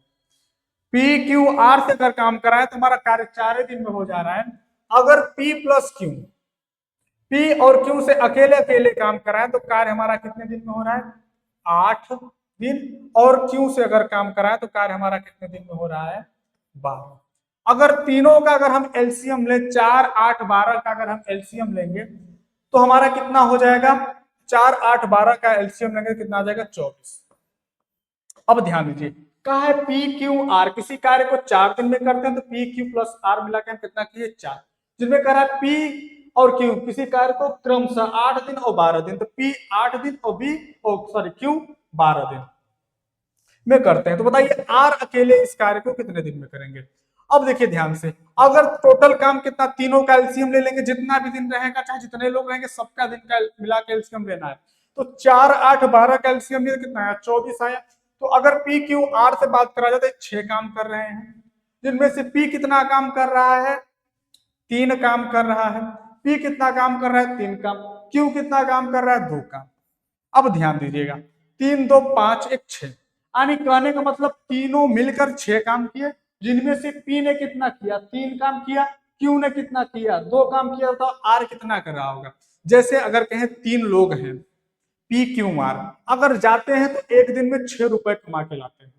पी क्यू आर से अगर काम कराएं तो हमारा कार्य 4 दिन में हो जा रहा है। अगर पी प्लस क्यू, पी और क्यू से अकेले अकेले काम कराएं तो कार्य हमारा कितने दिन में हो रहा है, 8 दिन। और क्यू से अगर काम कराएं तो कार्य हमारा कितने दिन में हो रहा है, 12। अगर तीनों का अगर हम एलसीएम ले, 4, 8, 12 का अगर हम एलसीएम लेंगे तो हमारा कितना हो जाएगा, 4, 8, 12 का एलसीएम लेंगे कितना आ जाएगा, 24। अब ध्यान दीजिए, कहा है पी क्यू आर किसी कार्य को 4 दिन में करते हैं, तो पी क्यू प्लस आर मिला के हम कितना किए, 4। जिसमें कह रहा है पी और क्यू किसी कार्य को क्रमशः 8 दिन और 12 दिन, तो पी 8 दिन और बी सॉरी क्यू 12 दिन में करते हैं। तो बताइए आर अकेले इस कार्य को कितने दिन में करेंगे। अब देखिए ध्यान से, अगर टोटल काम कितना, तीनों का एलसीएम ले लेंगे, जितना भी दिन रहेगा चाहे जितने लोग रहेंगे सबका दिन का मिला के एलसीएम लेना है। तो 4, 8, 12 का एलसीएम कितना है, 24 आया। तो अगर पी क्यू आर से बात करा जाए तो 6 काम कर रहे हैं, जिनमें से P कितना काम कर रहा है, 3 काम कर रहा है। P कितना काम कर रहा है, 3 काम। Q कितना काम कर रहा है, 2 काम। अब ध्यान दीजिएगा, 3 2 5 1 6, यानी कहने का मतलब तीनों मिलकर 6 काम किए, जिनमें से P ने कितना किया, 3 काम किया। Q ने कितना किया, 2 काम किया। तो R कितना कर रहा होगा। जैसे अगर कहें 3 लोग हैं, P Q R, अगर जाते हैं तो एक दिन में 6 रुपए कमा के लाते हैं,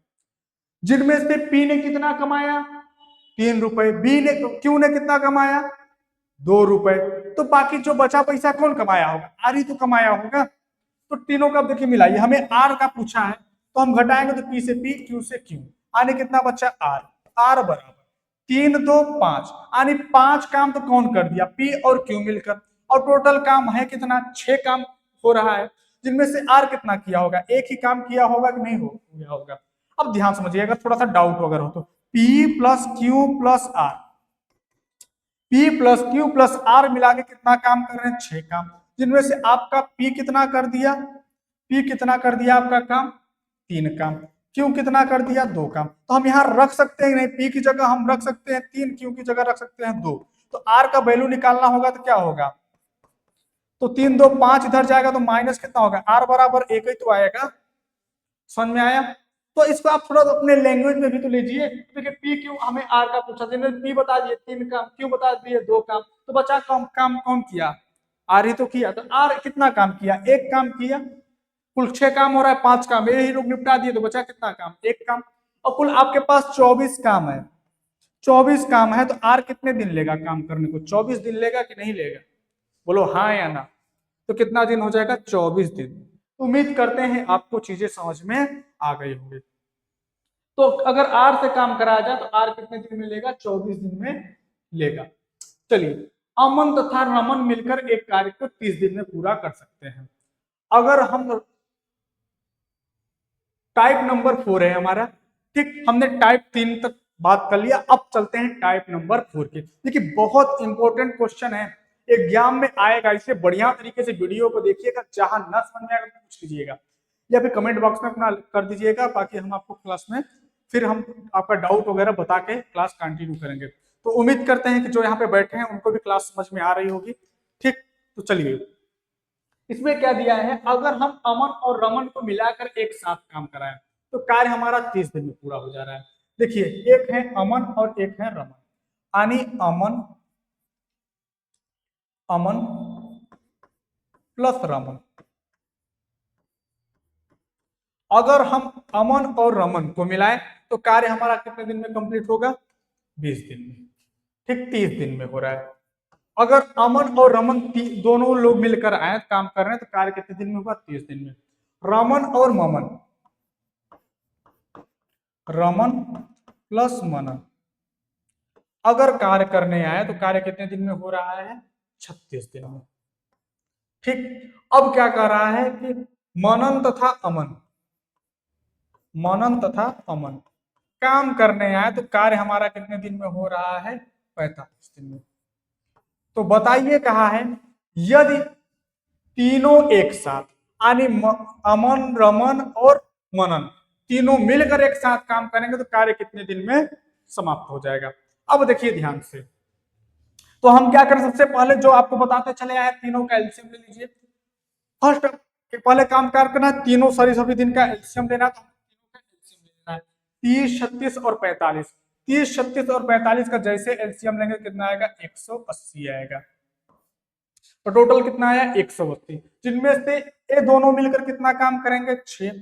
जिनमें से P ने कितना कमाया, 3 रुपए। Q ने कितना कमाया, 2 रुपए। तो बाकी जो बचा पैसा कौन कमाया होगा, आर ही तो कमाया होगा। तो तीनों का देखिए मिलाइए, हमें आर का पूछा है तो हम घटाएंगे तो पी से पी, क्यू से क्यू, आने कितना बच्चा आर। आर बराबर 3 2 5, यानी 5 काम तो कौन कर दिया, पी और क्यू मिलकर। और टोटल काम है कितना, 6 काम हो रहा है, जिनमें से आर कितना किया होगा, एक ही काम किया होगा कि नहीं हो गया होगा। अब ध्यान समझिएगा, थोड़ा सा डाउट अगर हो तो, P plus Q plus R, P plus Q plus R मिला के कितना काम कर रहे हैं, 6 काम, जिनमें से आपका P कितना कर दिया, P कितना कर दिया आपका काम, 3 काम। Q कितना कर दिया, 2 काम। तो हम यहाँ रख सकते हैं नहीं, P की जगह हम रख सकते हैं 3, Q की जगह रख सकते हैं 2। तो R का वैल्यू निकालना होगा तो क्या होगा, तो 3 2 5 इधर जाएगा तो माइनस कितना होगा, R बराबर 1 ही तो आएगा। समझ में आया। तो इसको आप थोड़ा तो अपने लैंग्वेज में भी तो लीजिए। देखिए पी क्यू हमें आर का पूछा, जिन्होंने पी बता दिए 3 काम, क्यू बता दिए 2 काम, तो बचा काम कौन किया, आर ही तो किया। तो आर कितना काम किया, 1 काम किया। कुल 6 काम हो रहा है, 5 काम यही लोग निपटा दिए, तो बचा कितना काम, 1 काम। और कुल आपके पास 24 काम है, 24 काम है, तो आर कितने दिन लेगा काम करने को, 24 दिन लेगा कि नहीं लेगा, बोलो हाँ या ना। तो कितना दिन हो जाएगा, 24 दिन। उम्मीद करते हैं आपको चीजें समझ में आ गई होंगी। तो अगर आर से काम कराया जाए तो आर कितने दिन में लेगा, 24 दिन में लेगा। चलिए, अमन तथा रमन मिलकर एक कार्य को 30 दिन में पूरा कर सकते हैं। अगर हम टाइप नंबर 4 है हमारा, ठीक, हमने टाइप 3 तक बात कर लिया, अब चलते हैं टाइप नंबर 4 के। देखिए बहुत इंपॉर्टेंट क्वेश्चन है, एग्जाम में आएगा, इसे बढ़िया तरीके से वीडियो को देखिएगा, जहां न समझ में आएगा तो पूछ लीजिएगा या फिर कमेंट बॉक्स में अपना कर दीजिएगा, बाकी हम आपको क्लास में फिर हम आपका डाउट वगैरह बता के क्लास कंटिन्यू करेंगे। तो उम्मीद करते हैं कि जो यहाँ पे बैठे हैं उनको भी क्लास समझ में आ रही होगी। ठीक, तो चलिए, इसमें क्या दिया है, अगर हम अमन और रमन को मिलाकर एक साथ काम कराएं तो कार्य हमारा 30 दिन में पूरा हो जा रहा है। देखिए, एक है अमन और एक है रमन, यानी अमन अमन प्लस रमन। अगर हम अमन और रमन को मिलाएं तो कार्य हमारा कितने दिन में कंप्लीट होगा, 20 दिन में। ठीक, 30 दिन में हो रहा है। अगर अमन और रमन दोनों लोग मिलकर आए काम कर रहे हैं तो कार्य कितने दिन में होगा, 30 दिन में। रमन और ममन, रमन प्लस मनन अगर कार्य करने आए तो कार्य कितने दिन में हो रहा है, 36 दिन में। ठीक, अब क्या कर रहा है कि मनन तथा अमन, मनन तथा अमन काम करने आए तो कार्य हमारा कितने दिन में हो रहा है, 45 दिन में। तो बताइए कहा है, यदि तीनों एक साथ, यानी अमन रमन और मनन तीनों मिलकर एक साथ काम करेंगे तो कार्य कितने दिन में समाप्त हो जाएगा। अब देखिए ध्यान से, तो हम क्या करें, सबसे पहले जो आपको बताते चले आए तीनों का एलसीएम ले लीजिए। फर्स्ट पहले काम करना है, तीनों सभी दिन का एलसीएम लेना, तो तीनों का एलसीएम लेना है। 30 36 और 45, 30 36 और 45 का जैसे एलसीएम लेंगे कितना आएगा, 180 आएगा। तो टोटल कितना आया, 180, जिनमें से ए दोनों मिलकर कितना काम करेंगे, 6,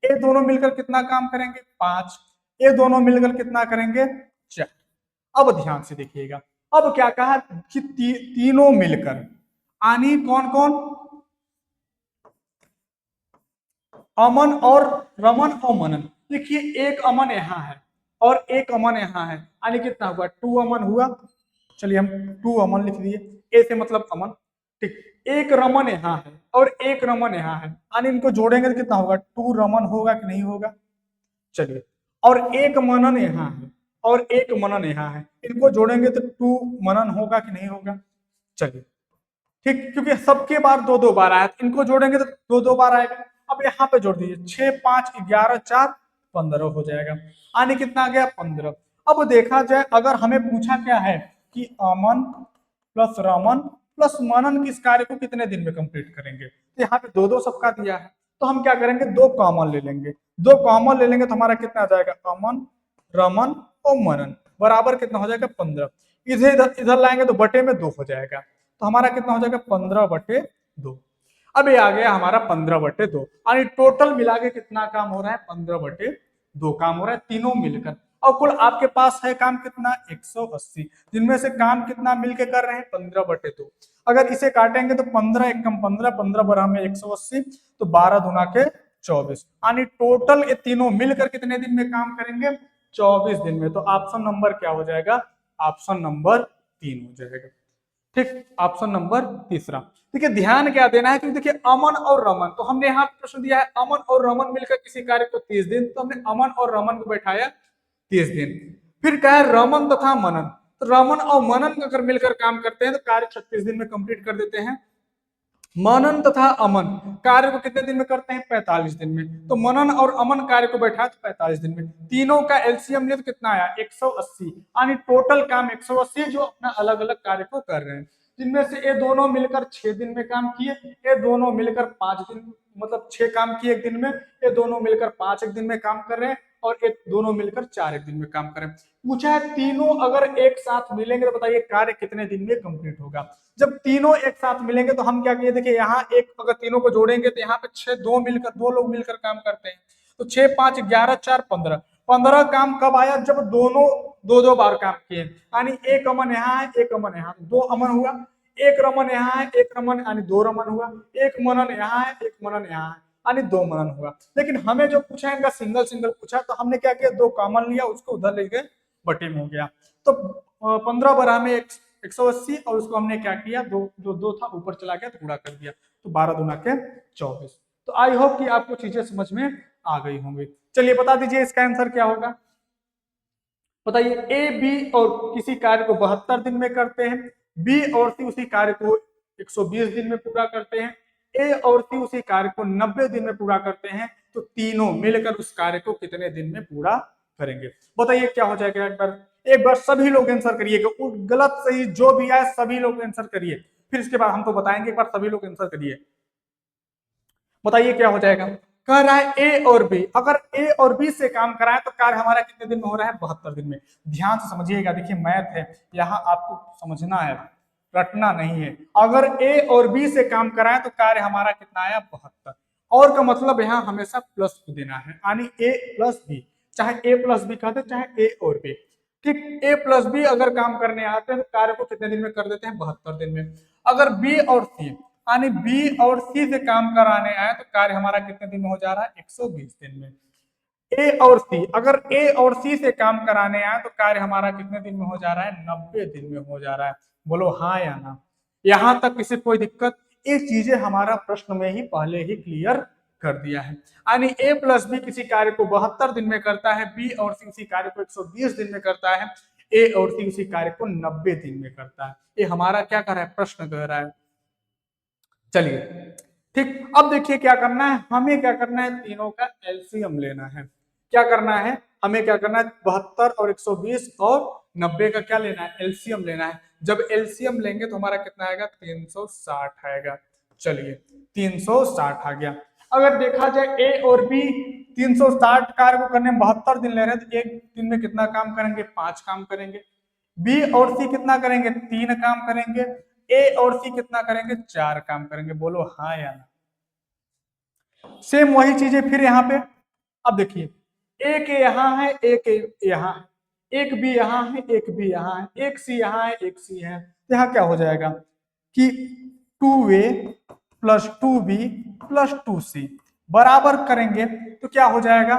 ए दोनों मिलकर कितना काम करेंगे, 5, ए दोनों मिलकर कितना करेंगे, 4। अब ध्यान से देखिएगा, अब क्या कहा कि तीनों मिलकर, यानी कौन कौन, अमन और रमन और मनन। देखिए एक अमन यहाँ है और एक अमन यहाँ है, यानी कितना हुआ, 2 अमन हुआ। चलिए हम 2 अमन लिख दिए, ए से मतलब अमन। ठीक, एक रमन यहाँ है और एक रमन यहाँ है, यानी इनको जोड़ेंगे तो कितना होगा, 2 रमन होगा कि नहीं होगा। चलिए, और एक मनन यहाँ है और एक मनन यहाँ है, इनको जोड़ेंगे तो 2 मनन होगा कि नहीं होगा। चलिए, ठीक, क्योंकि सबके बार 2 बार आया, इनको जोड़ेंगे तो 2 बार आएगा। अब यहाँ पे जोड़ दीजिए, 6 5 11 4 15 हो जाएगा, यानी कितना आ गया, 15। अब देखा जाए अगर हमें पूछा क्या है कि अमन प्लस रमन प्लस मनन किस कार्य को कितने दिन में कंप्लीट करेंगे, तो यहाँ पे दो दो सबका दिया है, तो हम क्या करेंगे, दो कॉमन ले लेंगे। दो कॉमन ले लेंगे तो हमारा कितना आ जाएगा, अमन रमन और मनन बराबर कितना हो जाएगा 15। इधर इधर लाएंगे तो बटे में 2 हो जाएगा, तो हमारा कितना हो जाएगा 15/2। अब ये आ गया हमारा 15/2 यानी टोटल मिला के कितना काम हो रहा है, 15/2 काम हो रहा है तीनों मिलकर। और कुल आपके पास है काम कितना, 180, जिनमें से काम कितना मिलके कर रहे हैं, 15/2। अगर इसे काटेंगे तो 15 एकम 15, 15 बरा में 180, तो 12 दुना के 24, यानी टोटल ये तीनों मिलकर कितने दिन में काम करेंगे, 24 दिन में। तो ऑप्शन नंबर क्या हो जाएगा, ऑप्शन नंबर 3 हो जाएगा। ठीक, ऑप्शन नंबर तीसरा। देखिए ध्यान क्या देना है, क्योंकि देखिए अमन और रमन, तो हमने यहाँ प्रश्न दिया है अमन और रमन मिलकर किसी कार्य को 30 दिन, तो हमने अमन और रमन को बैठाया 30 दिन। फिर कहा है रमन तथा मनन, तो रमन और मनन अगर मिलकर काम करते हैं तो कार्य 36 दिन में कंप्लीट कर देते हैं। मनन तथा अमन कार्य को कितने दिन में करते हैं, 45 दिन में। तो मनन और अमन कार्य को बैठा तो 45 दिन में, तीनों का एलसीएम लिया तो कितना आया, 180, यानी टोटल काम 180 जो अपना अलग अलग कार्य को कर रहे हैं, जिनमें से ये दोनों मिलकर 6 दिन में काम किए, ये दोनों मिलकर 5 दिन, मतलब 6 काम किए एक दिन में, ये दोनों मिलकर 5 एक दिन में काम कर रहे हैं, और ये दोनों मिलकर 4 एक दिन में काम कर रहे हैं। पूछा है तीनों अगर एक साथ मिलेंगे तो बताइए कार्य कितने दिन में कंप्लीट होगा। जब तीनों एक साथ मिलेंगे तो हम क्या किए, देखिए यहाँ एक अगर तीनों को जोड़ेंगे तो यहाँ पे 6 दो लोग मिलकर काम करते हैं, तो 6 5 11 4 15, 15 काम कब आया, जब दोनों दो दो बार काम किए, यानी एक अमन यहाँ है एक अमन यहाँ, दो अमन हुआ, एक रमन यहाँ है एक रमन यानी 2 रमन हुआ, एक मनन यहाँ है एक मनन यहाँ है यानी 2 मनन हुआ। लेकिन हमें जो पूछा है इनका सिंगल सिंगल पूछा, तो हमने क्या किया, 2 कॉमन लिया, उसको उधर ले गए, बटे में हो गया। तो 15 बरा में 180, और उसको हमने क्या किया, दो जो 2 था ऊपर चला गया तो गुणा कर दिया, तो 12 दूना के 24। तो आई होप कि आपको चीजें समझ में आ गई होंगी। चलिए बता दीजिए इसका आंसर क्या होगा, बताइए। ए बी और किसी कार्य को 72 दिन में करते हैं, बी और सी उसी कार्य को 120 दिन में पूरा करते हैं, ए और सी उसी कार्य को 90 दिन में पूरा करते हैं, तो तीनों मिलकर उस कार्य को कितने दिन में पूरा करेंगे, बताइए क्या हो जाएगा। एक बार सभी लोग आंसर करिएगा, गलत सही जो भी आए सभी लोग आंसर करिए, फिर इसके बाद हम तो बताएंगे, एक बार सभी लोग आंसर करिए, बताइए क्या हो जाएगा। कह रहा है ए और बी, अगर ए और बी से काम कराए तो कार्य हमारा कितने दिन में हो रहा है, 72 दिन में। ध्यान से समझिएगा, देखिए मैथ है, यहाँ आपको समझना है, रटना नहीं है। अगर ए और बी से काम कराए तो कार्य हमारा कितना आया, 72, और का मतलब यहाँ हमेशा प्लस देना है, यानी ए प्लस बी, चाहे ए प्लस बी कहते चाहे ए और बी। ठीक, ए प्लस बी अगर काम करने आते हैं तो कार्य को कितने दिन में कर देते हैं, 72 दिन में। अगर बी और सी, यानी बी और सी से काम कराने आए तो कार्य हमारा कितने दिन में हो जा रहा है, 120 दिन में। ए और सी, अगर ए और सी से काम कराने आए तो कार्य हमारा कितने दिन में हो जा रहा है, 90 दिन में हो जा रहा है। बोलो हाँ या ना, यहां तक किसी कोई दिक्कत, ये चीजें हमारा प्रश्न में ही पहले ही क्लियर कर दिया है। यानी ए प्लस बी किसी कार्य को 72 दिन में करता है, बी और सी उसी कार्य को 120 दिन में करता है, ए और सी उसी कार्य को 90 दिन में करता है। ये हमारा क्या कर रहा है, प्रश्न कह रहा है। चलिए ठीक, अब देखिए क्या करना है, हमें क्या करना है, तीनों का एलसीएम लेना है। क्या करना है, हमें क्या करना है, 72 और 120 और 90 का क्या लेना है, एलसीएम लेना है। जब एलसीएम लेंगे तो हमारा कितना आएगा, 360 आएगा। चलिए 360 आ गया। अगर देखा जाए ए और बी 360 कार्य को करने में 72 दिन ले रहे हैं, तो एक दिन में कितना काम करेंगे, 5 काम करेंगे। बी और सी कितना करेंगे, 3 काम करेंगे। ए और सी कितना करेंगे, 4 काम करेंगे। बोलो हाँ या ना। सेम वही चीजें फिर यहाँ पे, अब देखिए एक यहाँ है एक यहाँ है, एक बी यहाँ है एक बी यहाँ है, एक सी यहाँ है एक सी है, तो यहाँ क्या हो जाएगा कि 2a plus 2b plus 2c बराबर करेंगे तो क्या हो जाएगा,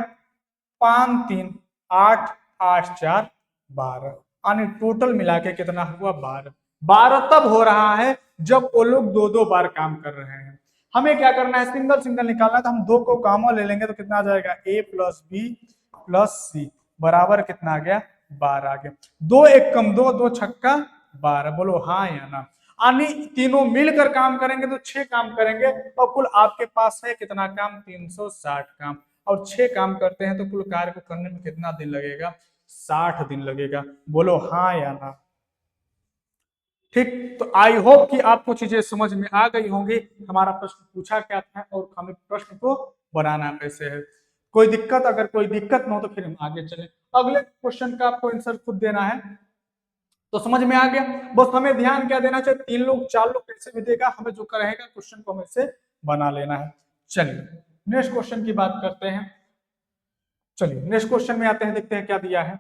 5 3 8 8 4 12, यानी टोटल मिला के कितना हुआ, 12। 12 तब हो रहा है जब वो लोग दो दो बार काम कर रहे हैं। हमें क्या करना है, सिंगल सिंगल निकालना है, तो हम 2 को कॉमन ले लेंगे तो कितना आ जाएगा, a प्लस बी प्लस सी बराबर कितना आ गया, 12 आ गया। 2 एक कम 2, 2 छक्का 12। बोलो हाँ या ना। यानी तीनों मिलकर काम करेंगे तो 6 काम करेंगे, और कुल आपके पास है कितना काम, 360 काम, और 6 काम करते हैं तो कुल कार्य को करने में कितना दिन लगेगा, 60 दिन लगेगा। बोलो हाँ या ना। ठीक, तो आई होप कि आपको चीजें समझ में आ गई होंगी, हमारा प्रश्न पूछा क्या था और हमें प्रश्न को बनाना कैसे है। कोई दिक्कत, अगर कोई दिक्कत न हो तो फिर हम आगे चले। अगले क्वेश्चन का आपको आंसर खुद देना है। तो समझ में आ गया। बस हमें ध्यान क्या देना चाहिए, 3 लोग 4 लोग कैसे भी देगा, हमें जो रहेगा क्वेश्चन को हमें से बना लेना है। चलिए नेक्स्ट क्वेश्चन की बात करते हैं। चलिए नेक्स्ट क्वेश्चन में आते हैं, देखते हैं क्या दिया है।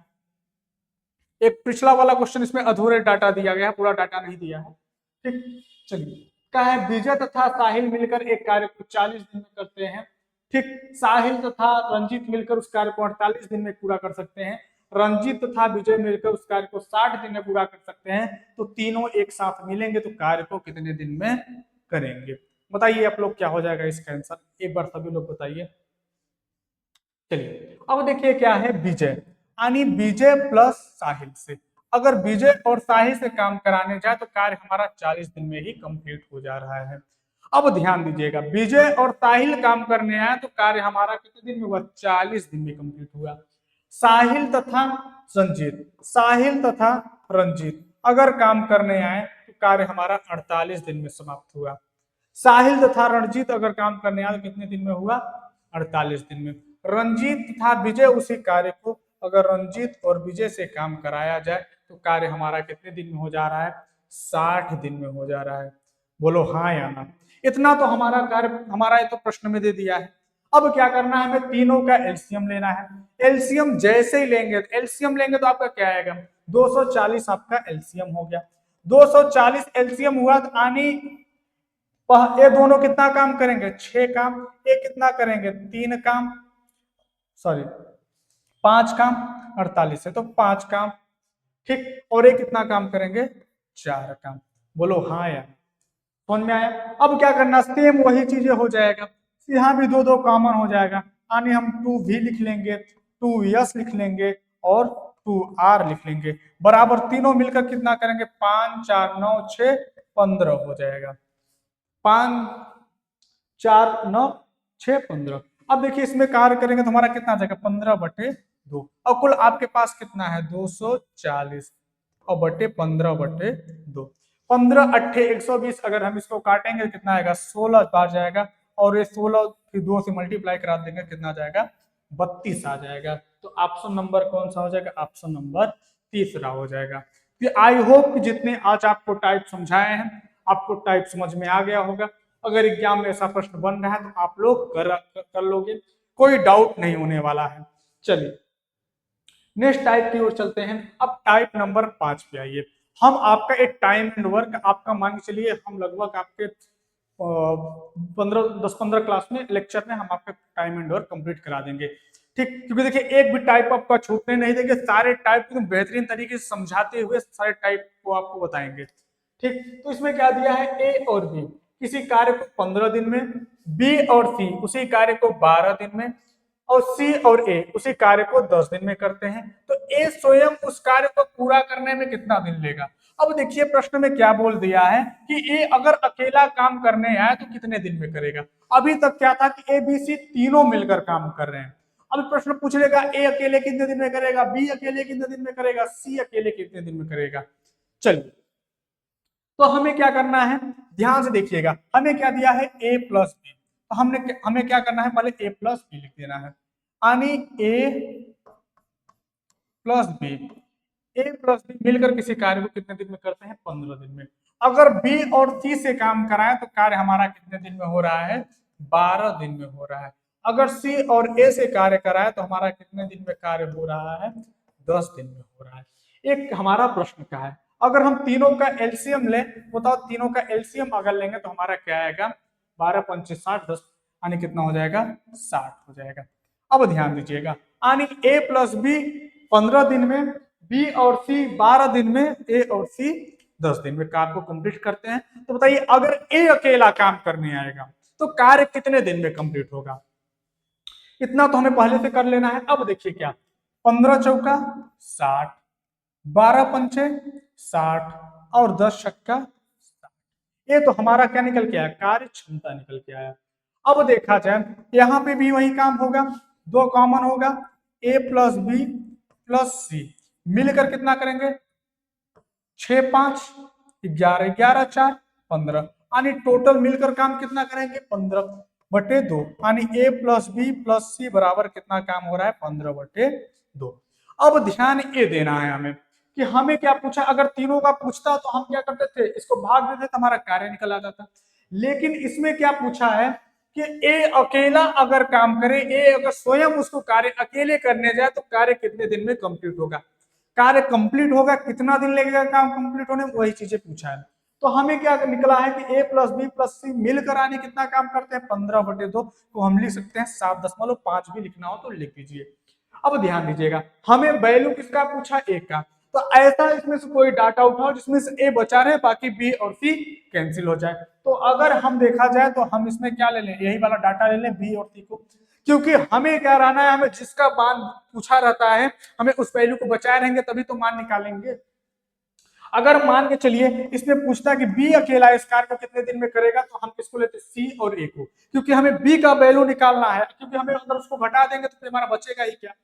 एक पिछला वाला क्वेश्चन, इसमें अधूरे डाटा दिया गया है, पूरा डाटा नहीं दिया है। ठीक, चलिए कहा है विजय तथा साहिल मिलकर एक कार्य को 40 दिन में करते हैं। ठीक, साहिल तथा रंजीत मिलकर उस कार्य को 48 दिन में पूरा कर सकते हैं। रंजीत तथा विजय मिलकर उस कार्य को 60 दिन में पूरा कर सकते हैं। तो तीनों एक साथ मिलेंगे तो कार्य को कितने दिन में करेंगे? बताइए आप लोग क्या हो जाएगा इसका आंसर, एक बार सभी लोग बताइए। चलिए अब देखिए क्या है, विजय यानी विजय प्लस साहिल से, अगर विजय और साहिल से काम कराने जाए तो कार्य हमारा 40 दिन में ही कंप्लीट हो जा रहा है। अब ध्यान दीजिएगा, विजय और साहिल काम करने आए तो कार्य हमारा कितने दिन में हुआ? 40 दिन में कंप्लीट हुआ। साहिल तथा रंजीत, साहिल तथा रंजीत अगर काम करने आए तो कार्य हमारा 48 दिन में समाप्त हुआ। साहिल तथा रणजीत अगर काम करने आए तो कितने दिन में हुआ? 48 दिन में। रंजीत तथा विजय उसी कार्य को अगर रंजीत और विजय से काम कराया जाए तो कार्य हमारा कितने दिन में हो जा रहा है? 60 दिन में हो जा रहा है। बोलो हाँ या ना। इतना तो हमारा कार्य, हमारा ये तो प्रश्न में दे दिया है। अब क्या करना है, हमें तीनों का एलसीएम लेना है। एलसीएम जैसे ही लेंगे, एलसीएम लेंगे तो आपका क्या आएगा? 240 आपका एलसीएम हो गया। 240 एलसीएम हुआ तो आनी, ये दोनों कितना काम करेंगे? 6 काम। ये कितना करेंगे? 3 काम, सॉरी 5 काम, 48 है तो 5 काम। ठीक, और ये कितना काम करेंगे? 4 काम। बोलो हाँ यार, समझ में आया? अब क्या करना, सेम वही चीजें हो जाएगा, यहाँ भी दो दो कॉमन हो जाएगा, यानी हम 2v लिख लेंगे, 2s लिख लेंगे और 2r लिख लेंगे, बराबर तीनों मिलकर कितना करेंगे? 5 4 9 6 15 हो जाएगा। 5 4 9 6 15। अब देखिए इसमें कार्य करेंगे तो हमारा कितना आ जाएगा? 15/2। और कुल आपके पास कितना है? 240 और बटे 15/2। 15 अट्ठे 120, अगर हम इसको काटेंगे कितना आएगा? 16 बार जाएगा, और ये 16 फिर 2 से मल्टीप्लाई करा देंगे, कितना आ जाएगा? 32 आ जाएगा। तो ऑप्शन नंबर कौन सा हो जाएगा? ऑप्शन नंबर तीसरा हो जाएगा। आई होप जितने आज आपको टाइप समझाए हैं आपको टाइप समझ में आ गया होगा। अगर एग्जाम में ऐसा प्रश्न बन रहा है तो आप लोग कर लोगे, कोई डाउट नहीं होने वाला है। चलिए नेक्स्ट टाइप की ओर चलते हैं। अब टाइप नंबर 5 पे आइए। हम आपका एक टाइम एंड वर्क, आपका मान के चलिए हम लगभग आपके 10-15 क्लास में लेक्चर में हम आपका टाइम एंड वर्क कंप्लीट करा देंगे। ठीक, क्योंकि देखिए एक भी टाइप आपका छूटने नहीं देंगे, सारे टाइप को बेहतरीन तरीके से समझाते हुए सारे टाइप को आपको बताएंगे। ठीक, तो इसमें क्या दिया है? ए और बी किसी कार्य को 15 दिन में, बी और सी उसी कार्य को 12 दिन में, और सी और ए उसी कार्य को 10 दिन में करते हैं। तो ए स्वयं उस कार्य को पूरा करने में कितना दिन लेगा? अब देखिए प्रश्न में क्या बोल दिया है कि ए अगर अकेला काम करने आए तो कितने दिन में करेगा। अभी तक क्या था कि ए बी सी तीनों मिलकर काम कर रहे हैं। अब प्रश्न पूछ लेगा ए अकेले कितने दिन में करेगा, बी अकेले कितने दिन में करेगा, सी अकेले कितने दिन में करेगा। चलिए तो हमें क्या करना है, ध्यान से देखिएगा, हमें क्या दिया है? ए प्लस बी। तो हमें क्या करना है? पहले ए प्लस बी लिख देना है, यानी ए प्लस बी, ए प्लस बी मिलकर किसी कार्य को कितने दिन में करते हैं? 15 दिन में। अगर बी और सी से काम कराए तो कार्य हमारा कितने दिन में हो रहा है? 12 दिन में हो रहा है। अगर सी और ए से कार्य कराए तो हमारा कितने दिन में कार्य हो रहा है? 10 दिन में हो रहा है। एक हमारा प्रश्न क्या है, अगर हम तीनों का एलसीएम लें, बताओ तीनों का एलसीएम अगर लेंगे तो हमारा क्या आएगा? 12 पंचे 60, 10 यानी कितना हो जाएगा? 60 हो जाएगा। अब ध्यान दीजिएगा, यानी ए प्लस बी 15 दिन में, बी और सी 12 दिन में, ए और सी 10 दिन में काम को कंप्लीट करते हैं। तो बताइए अगर ए अकेला काम करने आएगा तो कार्य कितने दिन में कंप्लीट होगा? इतना तो हमें पहले से कर लेना है। अब देखिए क्या, 15 चौका 60, 12 पंचे 60 और 10 छक्का 60। ये तो हमारा क्या निकल के आया? कार्य क्षमता निकल के आया। अब देखा जाए यहाँ पे भी वही काम होगा, दो कॉमन होगा, ए प्लस बी प्लस सी मिलकर कितना करेंगे 6 5 11 11 4 15 यानी टोटल मिलकर काम कितना करेंगे 15/2 यानी a प्लस बी प्लस सी बराबर कितना काम हो रहा है 15/2। अब ध्यान ये देना है हमें कि हमें क्या पूछा, अगर तीनों का पूछता तो हम क्या करते थे इसको भाग देते तो हमारा कार्य निकल आता था। लेकिन इसमें क्या पूछा है कि ए अकेला अगर काम करे, ए अगर स्वयं उसको कार्य अकेले करने जाए तो कार्य कितने दिन में कंप्लीट होगा, कार्य कंप्लीट होगा कितना दिन लगेगा काम कंप्लीट होने में, वही चीजें पूछा है। तो हमें क्या निकला है कि ए प्लस बी प्लस सी मिलकर आने कितना काम करते हैं 15/2, तो हम लिख सकते हैं 7.5 भी लिखना हो तो लिख दीजिए। अब ध्यान दीजिएगा हमें वैल्यू किसका पूछा ए का, तो ऐसा इसमें से कोई डाटा उठाओ जिसमें से ए बचा रहे बाकी बी और सी कैंसिल हो जाए। तो अगर हम देखा जाए तो हम इसमें क्या ले लें, यही वाला डाटा ले लें बी और सी को, क्योंकि हमें क्या रहना है, हमें जिसका मान पूछा रहता है हमें उस वैल्यू को बचाए रहेंगे तभी तो मान निकालेंगे। अगर मान के चलिए इसमें पूछता कि बी अकेला इस कार्य को कितने दिन में करेगा, तो हम किसको लेते सी और ए को, क्योंकि हमें बी का वैल्यू निकालना है, क्योंकि हमें अगर उसको घटा देंगे तो हमारा बचेगा ही क्या।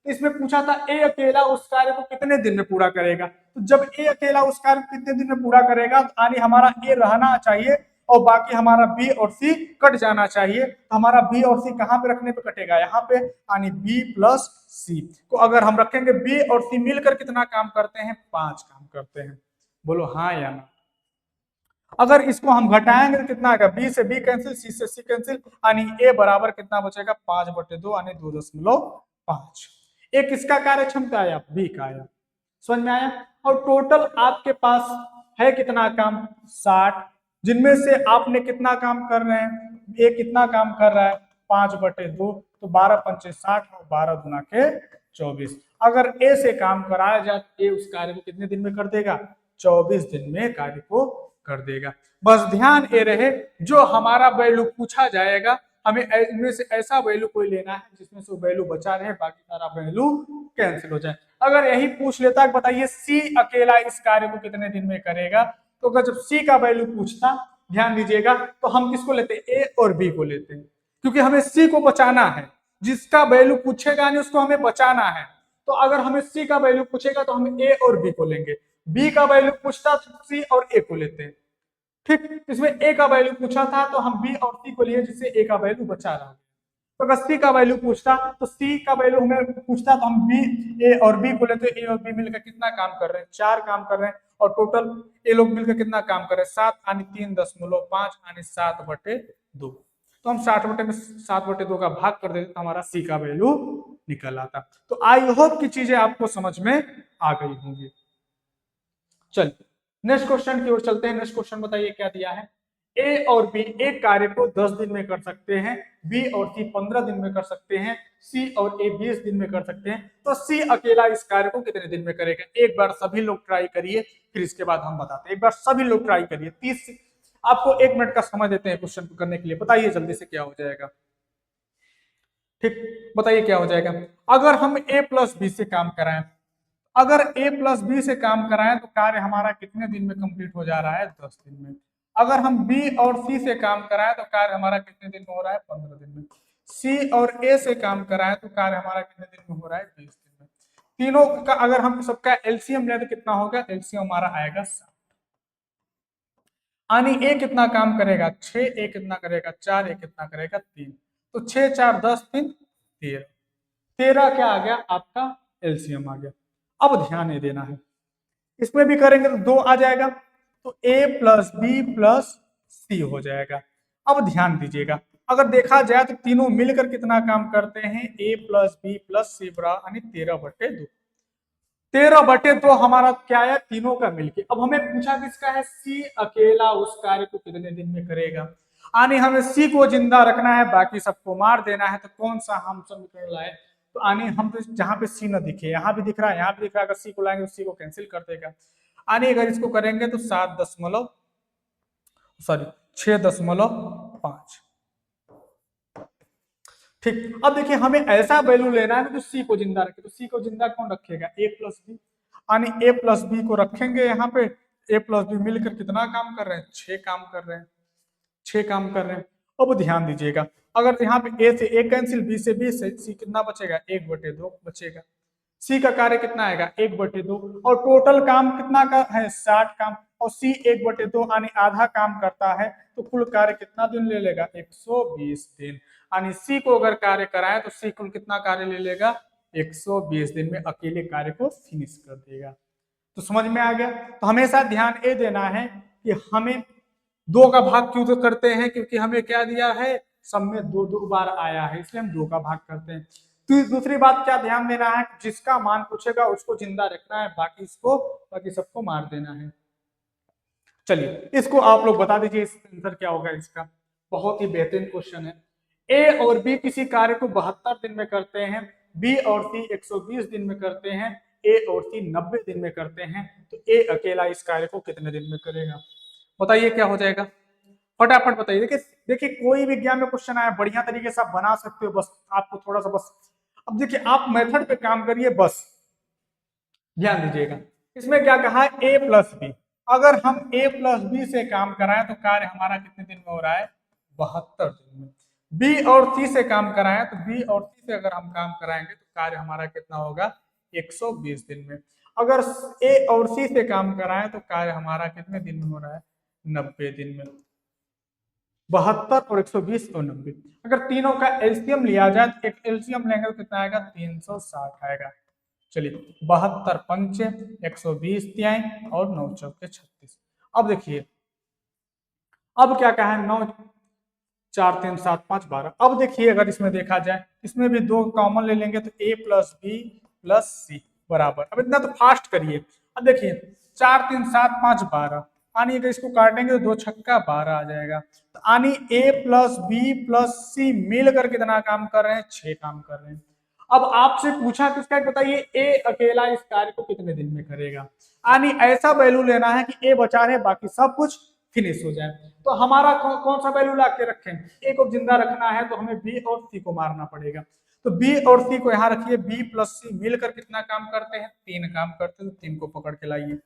तो इसमें पूछा था ए अकेला उस कार्य को कितने दिन में पूरा करेगा, तो जब ए अकेला उस कार्य को कितने दिन में पूरा करेगा तो यानी हमारा ए रहना चाहिए और बाकी हमारा बी और सी कट जाना चाहिए। तो हमारा बी और सी कहां पे रखने पे कटेगा, यहाँ पे, यानी बी प्लस सी को अगर हम रखेंगे बी और सी मिलकर कितना काम करते हैं 5 काम करते हैं, बोलो हाँ या ना। अगर इसको हम घटाएंगे तो कितना आएगा, बी से बी कैंसिल सी से सी कैंसिल, यानी ए बराबर कितना बचेगा 5/2 यानी 2.5। एक किसका कार्य क्षमता आया, बी का आया, समझ में आया। और टोटल आपके पास है कितना काम 60, जिनमें से आपने कितना काम कर रहे हैं, ए कितना काम कर रहा है 5/2, तो 12 पंचे 60 और 12 दूना के 24। अगर ए से काम कराया जाए तो ए उस कार्य को कितने दिन में कर देगा, 24 दिन में कार्य को कर देगा। बस ध्यान ये रहे जो हमारा वैल्यू पूछा जाएगा हमें इनमें से ऐसा वैल्यू कोई लेना है जिसमें से वैल्यू बचा रहे बाकी सारा वैल्यू कैंसिल हो जाए। अगर यही पूछ लेता है बताइए सी अकेला इस कार्य को कितने दिन में करेगा, तो अगर जब सी का वैल्यू पूछता ध्यान दीजिएगा तो हम किसको लेते हैं, ए और बी को लेते हैं, क्योंकि हमें सी को बचाना है, जिसका वैल्यू पूछेगा नहीं उसको हमें बचाना है। तो अगर हमें सी का वैल्यू पूछेगा तो हम ए और बी को लेंगे, बी का वैल्यू पूछता तो सी और ए को लेते हैं। ठीक, इसमें ए का वैल्यू पूछा था तो हम बी और सी को लिए जिससे ए का वैल्यू बचा रहा है। तो अगर सी का वैल्यू पूछता तो सी का वैल्यू हमें पूछता तो हम बी ए और बी को लेते, ए और बी मिलकर कितना काम कर रहे हैं 4 काम कर रहे हैं, और टोटल ए लोग मिलकर कितना काम कर रहे हैं 7 यानी 3.5 यानी 7/2। तो हम 7/2 का भाग कर देते तो हमारा सी का वैल्यू निकल आता। तो आई होप की चीजें आपको समझ में आ गई होंगी। चलिए नेक्स्ट क्वेश्चन की ओर चलते हैं। नेक्स्ट क्वेश्चन बताइए क्या दिया है, ए और बी एक कार्य को 10 दिन में कर सकते हैं, बी और सी 15 दिन में कर सकते हैं, सी और ए 20 दिन में कर सकते हैं, तो सी अकेला इस कार्य को कितने दिन में करेगा। एक बार सभी लोग ट्राई करिए फिर इसके बाद हम बताते हैं। एक बार सभी लोग ट्राई करिए, 30 आपको 1 मिनट का समय देते हैं क्वेश्चन को करने के लिए। बताइए जल्दी से क्या हो जाएगा। ठीक, बताइए क्या हो जाएगा। अगर हम ए प्लस बी से काम कराएं, अगर ए प्लस बी से काम कराएं तो कार्य हमारा कितने दिन में कंप्लीट हो जा रहा है 10 दिन में। अगर हम बी और सी से काम कराएं तो कार्य हमारा कितने दिन में हो रहा है 15 दिन में। सी और ए से काम कराएं तो कार्य हमारा कितने दिन में हो रहा है 20 दिन में। तीनों का अगर हम सबका एलसीएम लें तो कितना होगा, एलसीएम हमारा आएगा 7। यानी ए कितना काम करेगा 6, ए कितना करेगा 4, ए कितना करेगा 3, तो 6 4 10 3 13, 13 क्या आ गया आपका एलसीएम आ गया। अब ध्यान ये देना है, इसमें भी करेंगे तो 2 आ जाएगा, तो a प्लस बी प्लस सी हो जाएगा। अब ध्यान दीजिएगा अगर देखा जाए तो तीनों मिलकर कितना काम करते हैं, a प्लस बी प्लस सी बराबर यानी 13/2। 13/2 हमारा क्या है, तीनों का मिलके। अब हमें पूछा किसका है, सी अकेला उस कार्य को कितने दिन में करेगा, यानी हमें सी को जिंदा रखना है बाकी सबको मार देना है। तो कौन सा हम समीकरण लाए, तो यानी हम तो जहां पे सी न दिखे, यहाँ भी दिख रहा है यहाँ भी दिख रहा है, अगर सी को लाएंगे तो सी को कैंसिल कर देगा। यानी अगर इसको करेंगे तो 6.5। ठीक, अब देखिए हमें ऐसा वैल्यू लेना है जो सी को जिंदा रखे, तो सी को जिंदा कौन रखेगा, ए प्लस बी, यानी ए प्लस बी को रखेंगे यहाँ पे। ए प्लस बी मिलकर कितना काम कर रहे हैं 6 काम कर रहे हैं, 6 काम कर रहे हैं। अब ध्यान दीजिएगा अगर यहाँ पे ए से ए कैंसिल, बी से सी कितना बचेगा 1/2 बचेगा। सी का कार्य कितना आएगा 1/2, और टोटल काम कितना का है 60 काम, और सी 1/2 यानी आधा काम करता है, तो कुल कार्य कितना दिन ले लेगा 120 दिन। यानी सी को अगर कार्य कराए तो सी कुल कितना कार्य ले लेगा 120 दिन में अकेले कार्य को फिनिश कर देगा। तो समझ में आ गया। तो हमेशा ध्यान ये देना है कि हमें 2 का भाग क्यों करते हैं, क्योंकि हमें क्या दिया है सब में 2 बार आया है, इसलिए हम 2 का भाग करते हैं। तो दूसरी बात क्या ध्यान देना है, जिसका मान पूछेगा उसको जिंदा रखना है, बाकी सबको मार देना है। चलिए इसको आप लोग बता दीजिए इस आंसर क्या होगा इसका। बहुत ही बेहतरीन क्वेश्चन है। ए और बी किसी कार्य को 72 दिन में करते हैं, बी और सी 120 दिन में करते हैं, ए और सी 90 दिन में करते हैं, तो ए अकेला इस कार्य को कितने दिन में करेगा? बताइए क्या हो जाएगा, फटाफट बताइए। देखिए देखिए कोई भी एग्जाम में क्वेश्चन आया बढ़िया तरीके से आप बना सकते हो, बस आपको थोड़ा सा बस अब देखिए आप मेथड पे काम करिए, बस ध्यान दीजिएगा। इसमें क्या कहा है ए प्लस बी, अगर हम ए प्लस बी से काम कराएं तो कार्य हमारा कितने दिन में हो रहा है 72 दिन में। बी और सी से काम कराएं तो बी और सी से अगर हम काम कराएंगे तो कार्य हमारा कितना होगा 120 दिन में। अगर ए और सी से काम कराएं तो कार्य हमारा कितने दिन में हो रहा है 90 दिन में। 72 और 120 और 90, अगर तीनों का एलसीएम लिया जाए तो एक एलसीएम लेंगे तो कितना आएगा 360 आएगा। चलिए 72 पंचे 120 तिहाई और 9 चौके 36। अब देखिए अब क्या कहा है 9 4 3 7 5 12। अब देखिए अगर इसमें देखा जाए इसमें भी 2 कॉमन ले लेंगे तो ए प्लस बी प्लस सी बराबर। अब इतना तो फास्ट करिए। अब देखिए 4 3 7 5 12, यानी अगर इसको काटेंगे तो 2 छक्का 12 आ जाएगा। तो यानी ए प्लस बी प्लस सी मिलकर कितना काम कर रहे हैं 6 काम कर रहे हैं। अब आपसे पूछा किसका बताइए ए अकेला इस कार्य को कितने दिन में करेगा, यानी ऐसा वैल्यू लेना है कि ए बचा रहे बाकी सब कुछ फिनिश हो जाए। तो हमारा कौन सा वैल्यू ला के रखें, ए को जिंदा रखना है तो हमें बी और सी को मारना पड़ेगा। तो बी और सी को यहाँ रखिए, बी प्लस सी मिलकर कितना काम करते हैं 3 काम करते हैं, तो 3 को पकड़ के लाइए।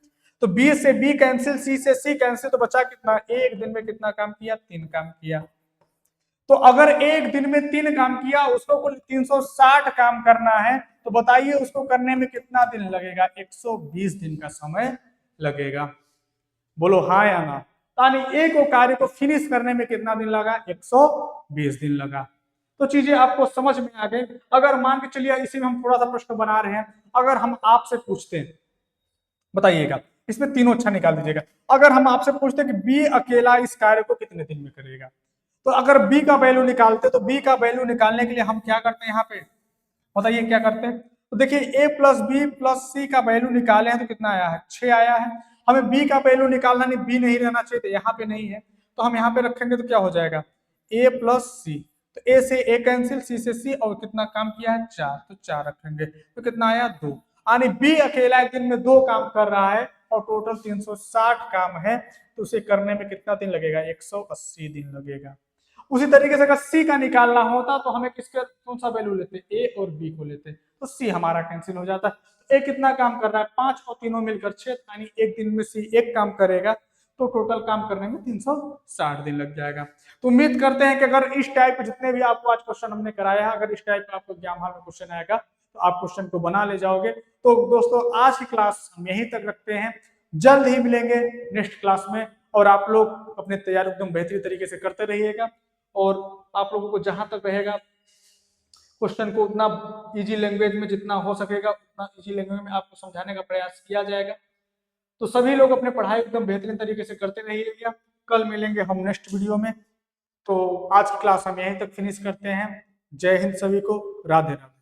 तो बी से बी कैंसिल, सी से सी कैंसिल, तो बचा कितना एक दिन में कितना काम किया 3 काम किया। तो अगर एक दिन में 3 काम किया उसको कुल 360 काम करना है, तो बताइए उसको करने में कितना दिन लगेगा 120 दिन का समय लगेगा। बोलो हाँ या ना। यानी एक कार्य को फिनिश करने में कितना दिन लगा 120 दिन लगा। तो चीजें आपको समझ में आ गई। अगर मान के चलिए इसी में हम थोड़ा सा प्रश्न बना रहे हैं, अगर हम आपसे पूछते हैं बताइएगा इसमें तीनों अच्छा निकाल दीजिएगा। अगर हम आपसे पूछते हैं कि बी अकेला इस कार्य को कितने दिन में करेगा, तो अगर बी का वैल्यू निकालते तो बी का वैल्यू निकालने के लिए हम क्या करते हैं यहाँ पे बताइए क्या करते हैं। तो देखिए ए प्लस बी प्लस सी का वैल्यू निकाले हैं तो कितना आया है 6 आया है। हमें बी का वैल्यू निकालना नहीं, बी नहीं रहना चाहिए, तो यहाँ पे नहीं है तो हम यहाँ पे रखेंगे तो क्या हो जाएगा ए प्लस सी। तो ए से ए कैंसिल, सी से सी, और कितना काम किया है 4, तो 4 रखेंगे तो कितना आया 2। यानी बी अकेला एक दिन में 2 काम कर रहा है और टोटल 360 काम है, तो उसे करने में कितना दिन लगेगा 180 दिन लगेगा। उसी तरीके से अगर सी का निकालना होता तो हमें किसके कौन सा वैल्यू लेते ए और बी को लेते, तो सी हमारा कैंसिल हो जाता। ए कितना काम कर रहा है 5 और तीनों मिलकर 6, यानी एक दिन में सी 1 काम करेगा, तो टोटल काम करने में 360 दिन लग जाएगा। तो उम्मीद करते हैं कि अगर इस टाइप जितने भी आपको आज क्वेश्चन हमने कराया है, अगर इस टाइप का आपको एग्जाम हॉल में क्वेश्चन आएगा तो आप क्वेश्चन को बना ले जाओगे। तो दोस्तों आज की क्लास हम यहीं तक रखते हैं, जल्द ही मिलेंगे नेक्स्ट क्लास में, और आप लोग अपने तैयारी एकदम बेहतरीन तरीके से करते रहिएगा, और आप लोगों को जहां तक रहेगा क्वेश्चन को उतना इजी लैंग्वेज में जितना हो सकेगा उतना इजी लैंग्वेज में आपको समझाने का प्रयास किया जाएगा। तो सभी लोग अपने पढ़ाई एकदम बेहतरीन तरीके से करते रहिएगा। कल मिलेंगे हम नेक्स्ट वीडियो में। तो आज की क्लास हम यहीं तक फिनिश करते हैं। जय हिंद सभी को, राधे राधे।